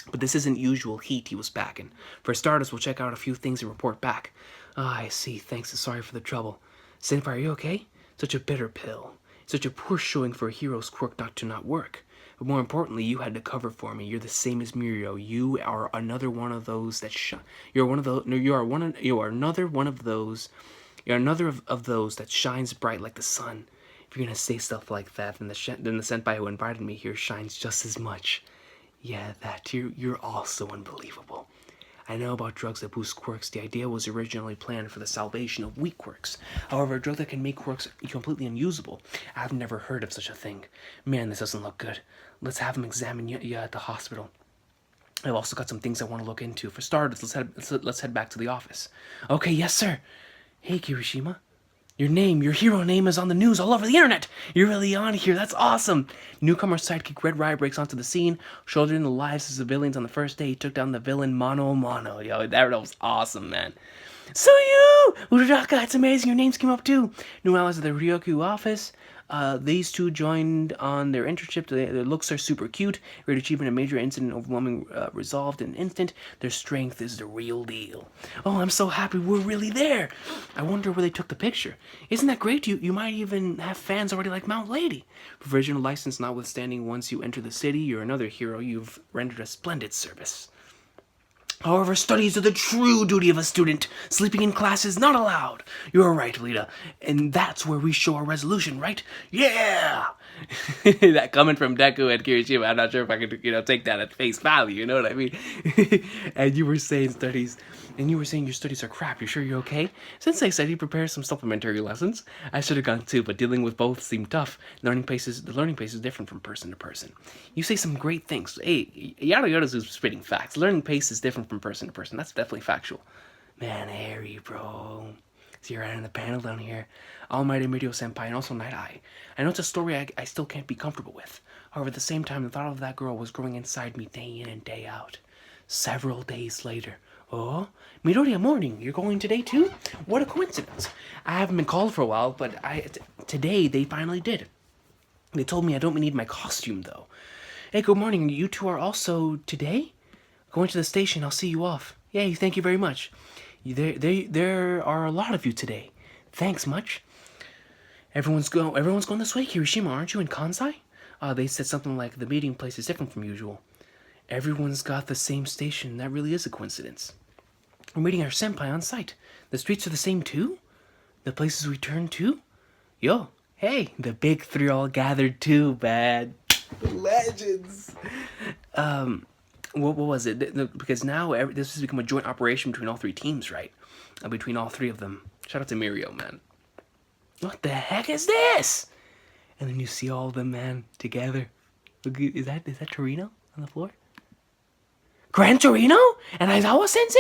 But this isn't usual heat he was packing. For starters, we'll check out a few things and report back. Ah, I see. Thanks and sorry for the trouble. Senpai, are you okay? Such a bitter pill. Such a poor showing for a hero's quirk not work. But more importantly, you had to cover for me. You're the same as Mirio. You are another one of those that You're another of those that shines bright like the sun. If you're gonna say stuff like that, then the senpai who invited me here shines just as much. Yeah, you're also unbelievable. I know about drugs that boost quirks. The idea was originally planned for the salvation of weak quirks. However, a drug that can make quirks completely unusable. I've never heard of such a thing. Man, this doesn't look good. Let's have him examine you at the hospital. I've also got some things I want to look into. For starters, let's head back to the office. Okay, yes, sir. Hey, Kirishima. Your hero name is on the news all over the internet. You're really on here. That's awesome. Newcomer sidekick Red Riot breaks onto the scene, shouldering the lives of civilians on the first day. He took down the villain mano a mano. Yo, that was awesome, man. So you, Uraraka, it's amazing. Your names came up too. New allies at the Ryoku office. These two joined on their internship. Their looks are super cute. Great achievement, a major incident, overwhelming, resolved in an instant. Their strength is the real deal. Oh, I'm so happy we're really there. I wonder where they took the picture. Isn't that great? You might even have fans already like Mount Lady. Provisional license notwithstanding, once you enter the city, you're another hero. You've rendered a splendid service. However, studies are the true duty of a student. Sleeping in class is not allowed. You're right, Lita. And that's where we show our resolution, right? Yeah! That coming from Deku and Kirishima, I'm not sure if I could, take that at face value, you know what I mean? And you were saying your studies are crap. You sure you're okay? Sensei said he prepares some supplementary lessons. I should have gone too, but dealing with both seemed tough. The learning pace is different from person to person. You say some great things. Hey, yada yada's spitting facts. Learning pace is different from person to person. That's definitely factual. Man, Harry, bro. See right in the panel down here. All Might and Mirio Senpai and also Nighteye. I know it's a story I still can't be comfortable with. However, at the same time, the thought of that girl was growing inside me day in and day out. Several days later. Oh, Midoriya morning, you're going today too? What a coincidence. I haven't been called for a while, but today they finally did. They told me I don't need my costume though. Hey, good morning, you two are also today? Going to the station, I'll see you off. Yay, thank you very much. There are a lot of you today. Thanks much. Everyone's going this way. Kirishima, aren't you in Kansai? They said something like the meeting place is different from usual. Everyone's got the same station. That really is a coincidence. We're meeting our senpai on site. The streets are the same too? The places we turn to? Yo, hey, the big three all gathered too, bad. Legends. What was it? Because now this has become a joint operation between all three teams, right? Between all three of them. Shout out to Mirio, man. What the heck is this? And then you see all of them, man, together. Look, is that Torino on the floor? Gran Torino? And Aizawa Sensei?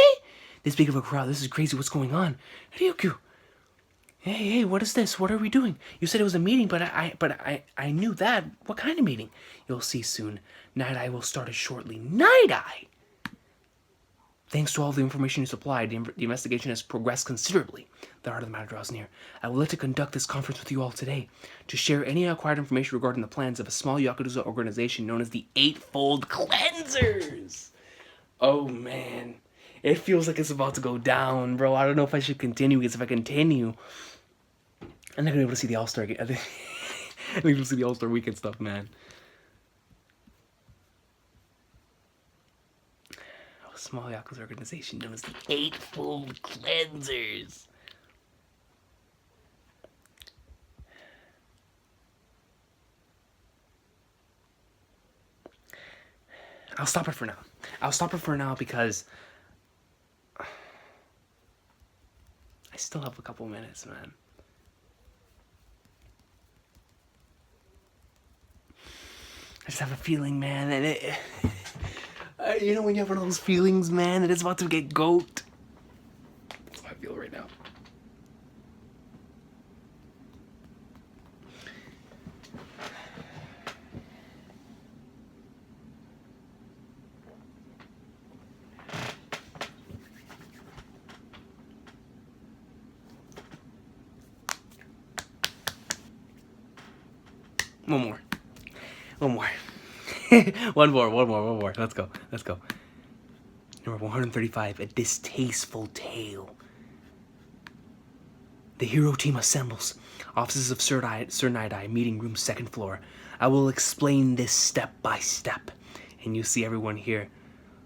This big of a crowd. This is crazy. What's going on? Ryukyu. Hey, what is this? What are we doing? You said it was a meeting, but I knew that. What kind of meeting? You'll see soon. Nighteye will start it shortly. Nighteye! Thanks to all the information you supplied, the investigation has progressed considerably. The heart of the matter draws near. I will like to conduct this conference with you all today to share any acquired information regarding the plans of a small Yakuza organization known as the Eightfold Cleansers. Oh, man. It feels like it's about to go down, bro. I don't know if I should continue, because if I continue, I'm not going to be able to see the All-Star game. I'm not going to be able to see the All-Star Weekend stuff, man. A small Yakuza organization known as the Eightfold Cleansers. I'll stop it for now. Because I still have a couple minutes, man. I just have a feeling, man, and you know when you have one of those feelings, man, that it's about to get goat? That's how I feel right now. One more. One more. Let's go. Number 135, A Distasteful Tale. The hero team assembles. Offices of Sir Nighteye, meeting room, second floor. I will explain this step by step. And you see everyone here.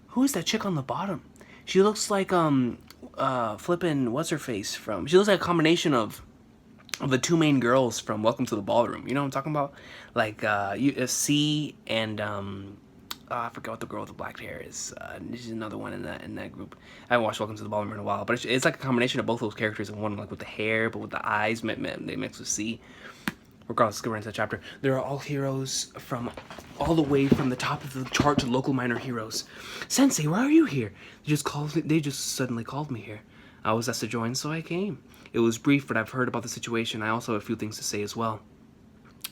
Who is that chick on the bottom? She looks like, flippin' what's-her-face from... She looks like a combination of the two main girls from Welcome to the Ballroom. You know what I'm talking about? Like, C and, I forgot what the girl with the black hair is. She's another one in that group. I haven't watched Welcome to the Ballroom in a while, but it's like a combination of both those characters in one, like with the hair, but with the eyes, they mix with C. Regardless, let's go right into the chapter. There are all heroes from all the way from the top of the chart to local minor heroes. Sensei, why are you here? They just suddenly called me here. I was asked to join, so I came. It was brief, but I've heard about the situation. I also have a few things to say as well.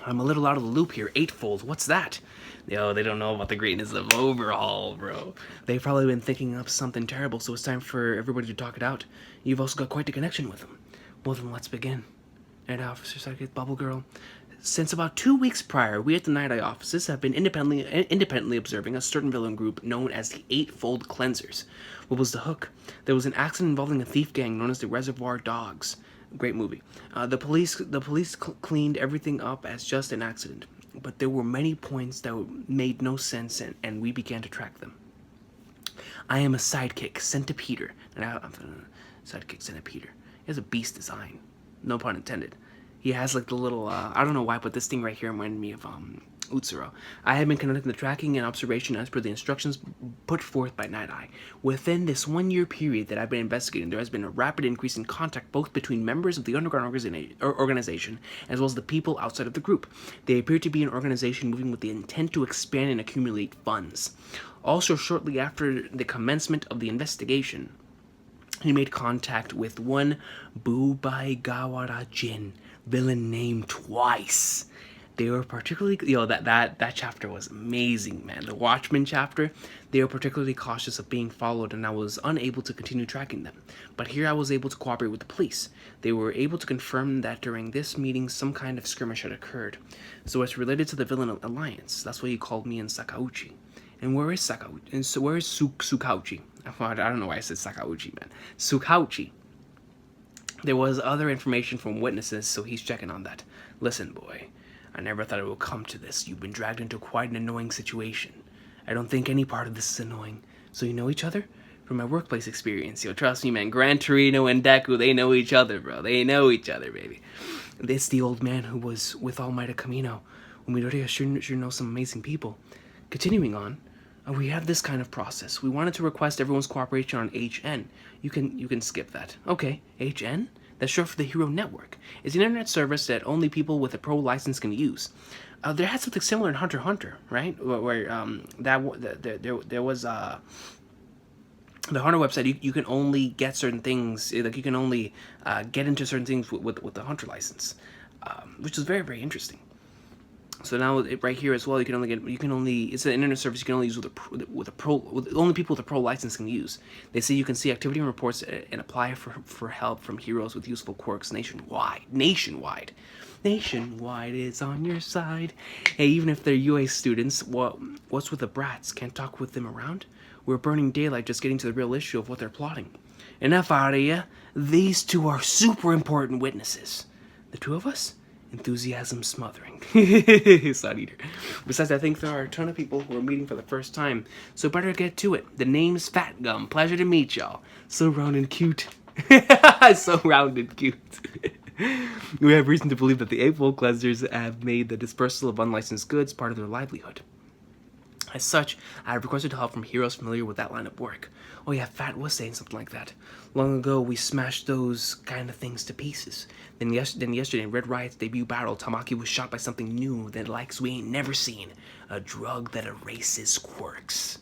I'm a little out of the loop here. Eightfold, what's that? Yo, they don't know about the greatness of Overhaul, bro. They've probably been thinking up something terrible, so it's time for everybody to talk it out. You've also got quite the connection with them. Well then, let's begin. And Officer Psychic, Bubble Girl, Since about 2 weeks prior, we at the Nighteye offices have been independently observing a certain villain group known as the Eightfold Cleansers. What was the hook? There was an accident involving a thief gang known as the Reservoir Dogs. Great movie. The police cleaned everything up as just an accident, but there were many points that made no sense, and we began to track them. I am a sidekick, Centipeder. And sidekick Centipeder. He has a beast design. No pun intended. He has like the little, I don't know why, but this thing right here reminded me of Utsuro. I have been conducting the tracking and observation as per the instructions put forth by Nighteye. Within this 1 year period that I've been investigating, there has been a rapid increase in contact both between members of the underground organization as well as the people outside of the group. They appear to be an organization moving with the intent to expand and accumulate funds. Also, shortly after the commencement of the investigation, he made contact with one Bubai Gawara Jin, villain named twice. They were particularly, that chapter was amazing, man. The Watchmen chapter, they were particularly cautious of being followed, and I was unable to continue tracking them. But here I was able to cooperate with the police. They were able to confirm that during this meeting, some kind of skirmish had occurred. So it's related to the villain alliance. That's why he called me and Sakauchi. And where is Sakauchi? And so where is Sukauchi? I don't know why I said Sakauchi, man. Sukauchi. There was other information from witnesses, so he's checking on that. Listen, boy, I never thought it would come to this. You've been dragged into quite an annoying situation. I don't think any part of this is annoying. So you know each other? From my workplace experience, trust me, man. Gran Torino and Deku, they know each other, bro. They know each other, baby. It's the old man who was with All Might Camino. Midoriya sure knows some amazing people. Continuing on, we have this kind of process. We wanted to request everyone's cooperation on HN. You can skip that. Okay, HN? That's short for the Hero Network. It's an internet service that only people with a pro license can use. There had something similar in Hunter x Hunter, right? Where there was the Hunter website. You can only get certain things. Like you can only get into certain things with the Hunter license, which is very, very interesting. So now right here as well, it's an internet service you can only use only people with a pro license can use. They say you can see activity and reports and apply for help from heroes with useful quirks nationwide. Nationwide is on your side. Hey, even if they're UA students, what's with the brats? Can't talk with them around? We're burning daylight just getting to the real issue of what they're plotting. Enough out of ya. These two are super important witnesses. The two of us? Enthusiasm smothering. Sun Eater. Besides, I think there are a ton of people who are meeting for the first time, so better get to it. The name's Fat Gum. Pleasure to meet y'all. So round and cute. So round and cute. We have reason to believe that the Eightfold Cleansers have made the dispersal of unlicensed goods part of their livelihood. As such, I have requested help from heroes familiar with that line of work. Oh yeah, Fat was saying something like that. Long ago, we smashed those kind of things to pieces. Then yesterday in Red Riot's debut battle, Tamaki was shot by something new that likes we ain't never seen. A drug that erases quirks.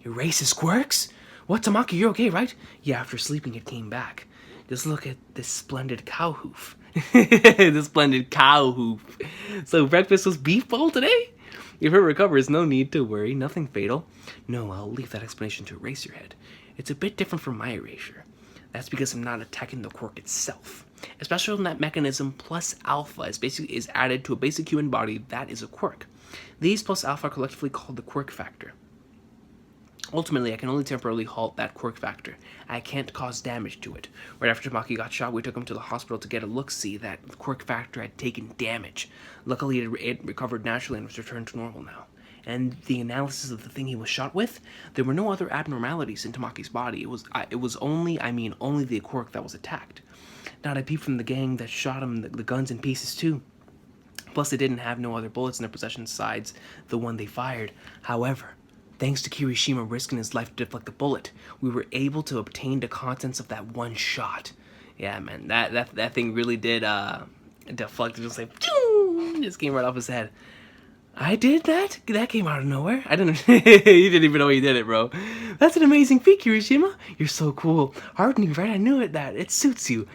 Erases quirks? What, Tamaki, you're okay, right? Yeah, after sleeping it came back. Just look at this splendid cow hoof. This splendid cow hoof. So breakfast was beef bowl today? If it recovers, no need to worry, nothing fatal. No, I'll leave that explanation to erase your head. It's a bit different from my erasure. That's because I'm not attacking the quirk itself. A special net mechanism plus alpha is added to a basic human body that is a quirk. These plus alpha are collectively called the quirk factor. Ultimately, I can only temporarily halt that quirk factor. I can't cause damage to it. Right after Tamaki got shot, we took him to the hospital to get a look-see that the quirk factor had taken damage. Luckily, it recovered naturally and was returned to normal now. And the analysis of the thing he was shot with, there were no other abnormalities in Tamaki's body. It was only the quirk that was attacked. Not a peep from the gang that shot him the guns in pieces too. Plus, they didn't have no other bullets in their possession besides the one they fired. However, thanks to Kirishima risking his life to deflect the bullet, we were able to obtain the contents of that one shot. Yeah, man, that thing really did deflect. It just like, just came right off his head. I did that? That came out of nowhere. I didn't. You didn't even know he did it, bro. That's an amazing feat, Kirishima. You're so cool. Hardening, right? I knew that. It suits you.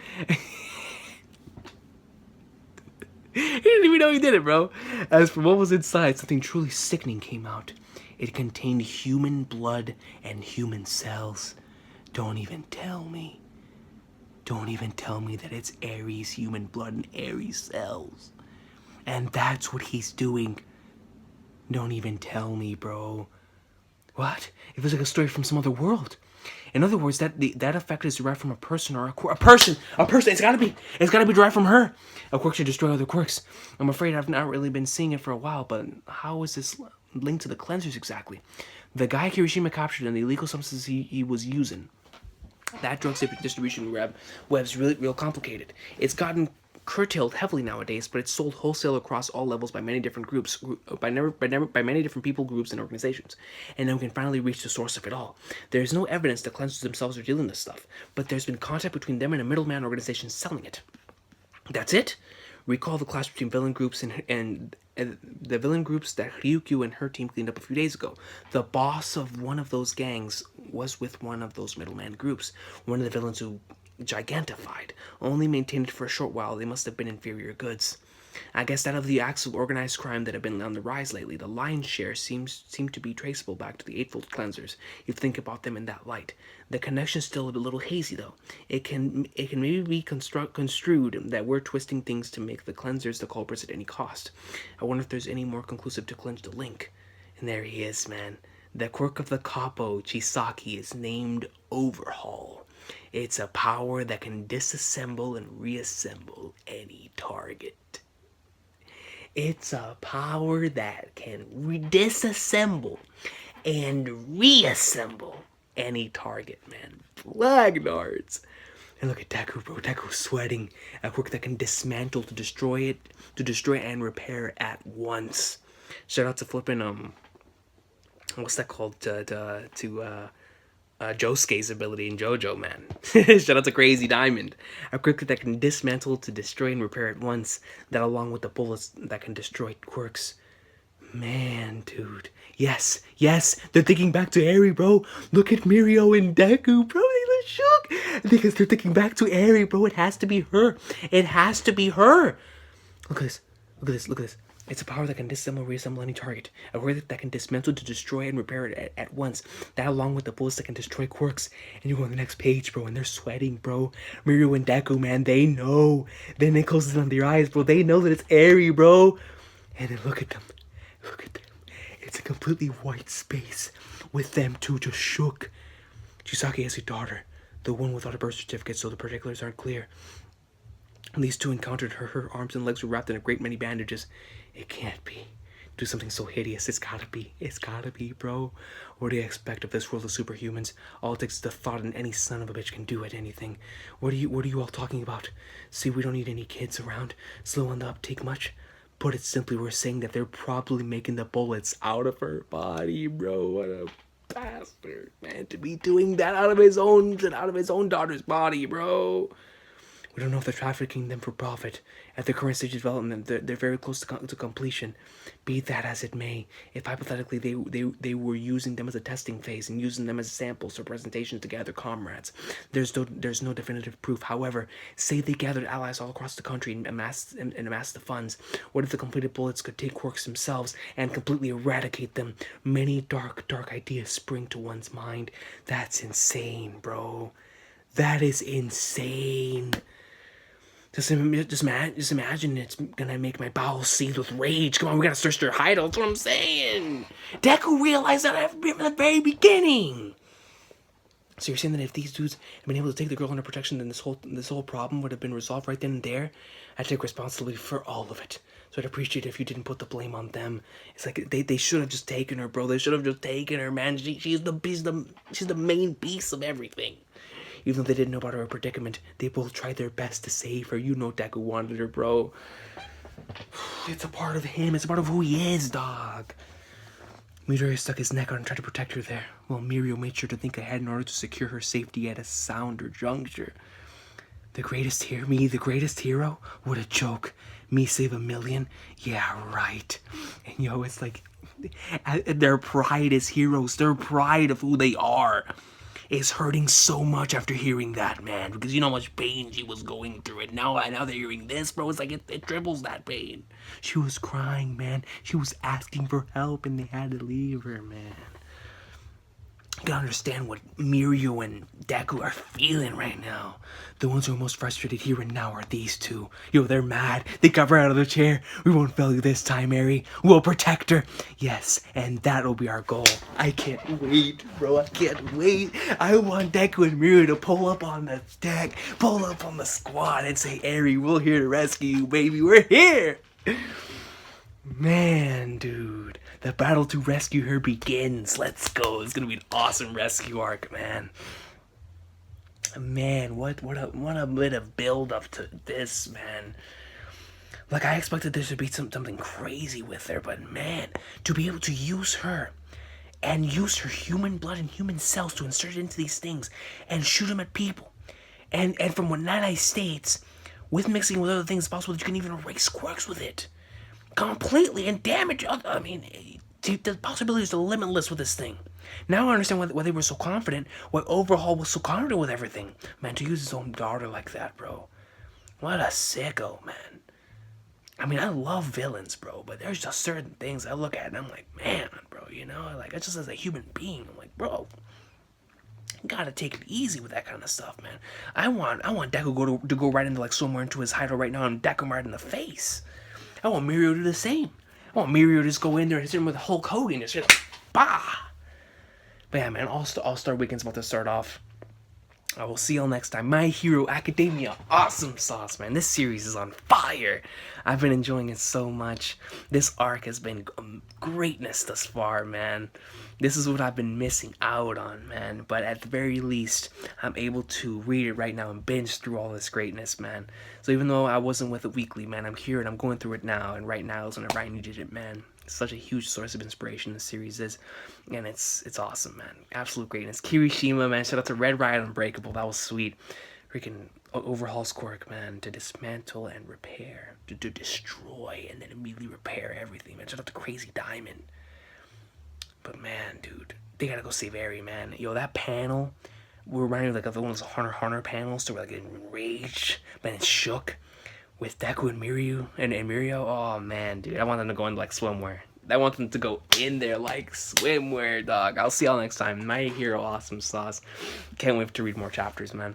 He didn't even know he did it, bro. As for what was inside, something truly sickening came out. It contained human blood and human cells. Don't even tell me. Don't even tell me that it's Ares human blood and Ares cells. And that's what he's doing. Don't even tell me, bro. What? It was like a story from some other world. In other words, that effect is derived from a person or a person. A person. It's gotta be derived from her. A quirk should destroy other quirks. I'm afraid I've not really been seeing it for a while, but how is this linked to the cleansers exactly? The guy Kirishima captured and the illegal substances he was using. That drug distribution web's really real complicated. It's gotten curtailed heavily nowadays, but it's sold wholesale across all levels by many different groups, by many different people, groups, and organizations. And then we can finally reach the source of it all. There's no evidence the cleansers themselves are dealing this stuff, but there's been contact between them and a middleman organization selling it. That's it. Recall the clash between villain groups and the villain groups that Ryukyu and her team cleaned up a few days ago. The boss of one of those gangs was with one of those middleman groups. One of the villains who gigantified, only maintained it for a short while. They must have been inferior goods. I guess out of the acts of organized crime that have been on the rise lately, the lion's share seem to be traceable back to the Eightfold Cleansers. You think about them in that light. The connection's still a little hazy, though. It can maybe be construed that we're twisting things to make the cleansers the culprits at any cost. I wonder if there's any more conclusive to clinch the link. And there he is, man. The quirk of the capo Chisaki is named Overhaul. It's a power that can disassemble and reassemble any target. It's a power that can disassemble and reassemble any target, man. Flag darts. And look at Deku, bro. Deku's sweating. A quirk that can dismantle to destroy and repair at once. Shout out to flipping what's that called? Josuke's ability in JoJo, man. Shout out to Crazy Diamond. A quirk that can dismantle to destroy and repair at once. That along with the bullets that can destroy quirks. Man, dude. Yes. They're thinking back to Eri, bro. Look at Mirio and Deku, bro. They look shook. Because they're thinking back to Eri, bro. It has to be her. It has to be her. Look at this. It's a power that can disassemble, reassemble any target. A quirk that can dismantle to destroy and repair it at once. That along with the bullets that can destroy quirks. And you go on the next page, bro, and they're sweating, bro. Mirio and Deku, man, they know. Then it closes on their eyes, bro. They know that it's Eri, bro. And then look at them. It's a completely white space with them two just shook. Chisaki has a daughter, the one without a birth certificate, so the particulars aren't clear. And these two encountered her. Her arms and legs were wrapped in a great many bandages. It can't be. Do something so hideous. It's gotta be, bro. What do you expect of this world of superhumans? All it takes is the thought, and any son of a bitch can do it. Anything. What are you all talking about? See, we don't need any kids around. Slow on the uptake much. Put it simply, we're saying that they're probably making the bullets out of her body, bro. What a bastard, man, to be doing that out of his own daughter's body, bro. We don't know if they're trafficking them for profit. At the current stage of development, they're very close to completion. Be that as it may, if hypothetically they were using them as a testing phase and using them as samples or presentations to gather comrades, there's no definitive proof. However, say they gathered allies all across the country and amassed the funds. What if the completed bullets could take quirks themselves and completely eradicate them? Many dark ideas spring to one's mind. That's insane, bro. That is insane. Just imagine it's gonna make my bowels seethe with rage. Come on, we gotta search their hideout. That's what I'm saying. Deku realized that from the very beginning. So you're saying that if these dudes had been able to take the girl under protection, then this whole problem would have been resolved right then and there? I take responsibility for all of it. So I'd appreciate it if you didn't put the blame on them. It's like they should have just taken her, bro. They should have just taken her, man. She's the main piece of everything. Even though they didn't know about her predicament, they both tried their best to save her. You know Deku wanted her, bro. It's a part of him. It's a part of who he is, dog. Midoriya stuck his neck out and tried to protect her there, while Mirio made sure to think ahead in order to secure her safety at a sounder juncture. The greatest hero? What a joke. Me save 1,000,000? Yeah, right. And it's like, their pride as heroes, their pride of who they are, is hurting so much after hearing that, man, because you know how much pain she was going through, and now they're hearing this, bro. It's like it triples that pain. She was crying, man. She was asking for help, and they had to leave her, man. You can understand what Mirio and Deku are feeling right now. The ones who are most frustrated here and now are these two. Yo, they're mad. They got her out of the chair. We won't fail you this time, Eri. We'll protect her. Yes, and that'll be our goal. I can't wait, bro. I can't wait. I want Deku and Mirio to pull up on the deck, pull up on the squad, and say, Eri, we're here to rescue you, baby. We're here. Man, dude. The battle to rescue her begins. Let's go. It's gonna be an awesome rescue arc, man. Man, what a bit of build up to this, man. Like, I expected there to be something crazy with her, but man, to be able to use her and use her human blood and human cells to insert it into these things and shoot them at people. And from what Nighteye states, with mixing with other things, it's possible that you can even erase quirks with it completely and damage. I mean, the possibilities are limitless with this thing. Now I understand why they were so confident, why Overhaul was so confident with everything. Man, to use his own daughter like that, bro. What a sicko, man. I mean, I love villains, bro, but there's just certain things I look at and I'm like, man, bro, you know? Like, just as a human being, I'm like, bro, you gotta take it easy with that kind of stuff, man. I want Deku to go right into, like, somewhere into his hideout right now and deck him right in the face. I want Mirio to do the same. I want Mirio to just go in there and hit him with Hulk Hogan. It's just, bah! But yeah, man, All-Star Weekend's about to start off. I will see y'all next time. My Hero Academia, awesome sauce, man. This series is on fire. I've been enjoying it so much. This arc has been greatness thus far, man. This is what I've been missing out on, man. But at the very least, I'm able to read it right now and binge through all this greatness, man. So even though I wasn't with it weekly, man, I'm here and I'm going through it now. And right now is whenever I needed it, man. It's such a huge source of inspiration this series is. And it's awesome, man. Absolute greatness. Kirishima, man. Shout out to Riot Unbreakable. That was sweet. Freaking Overhaul's quirk, man. To dismantle and repair. To destroy and then immediately repair everything, man. Shout out to Crazy Diamond. But man, dude, they gotta go save Eri, man. Yo, that panel, we're running like one of those Hunter panels, so we're like enraged, man, it's shook with Deku and Mirio. Oh man, dude, I want them to go into like swimwear. I want them to go in there like swimwear, dog. I'll see y'all next time. My Hero awesome sauce. Can't wait to read more chapters, man.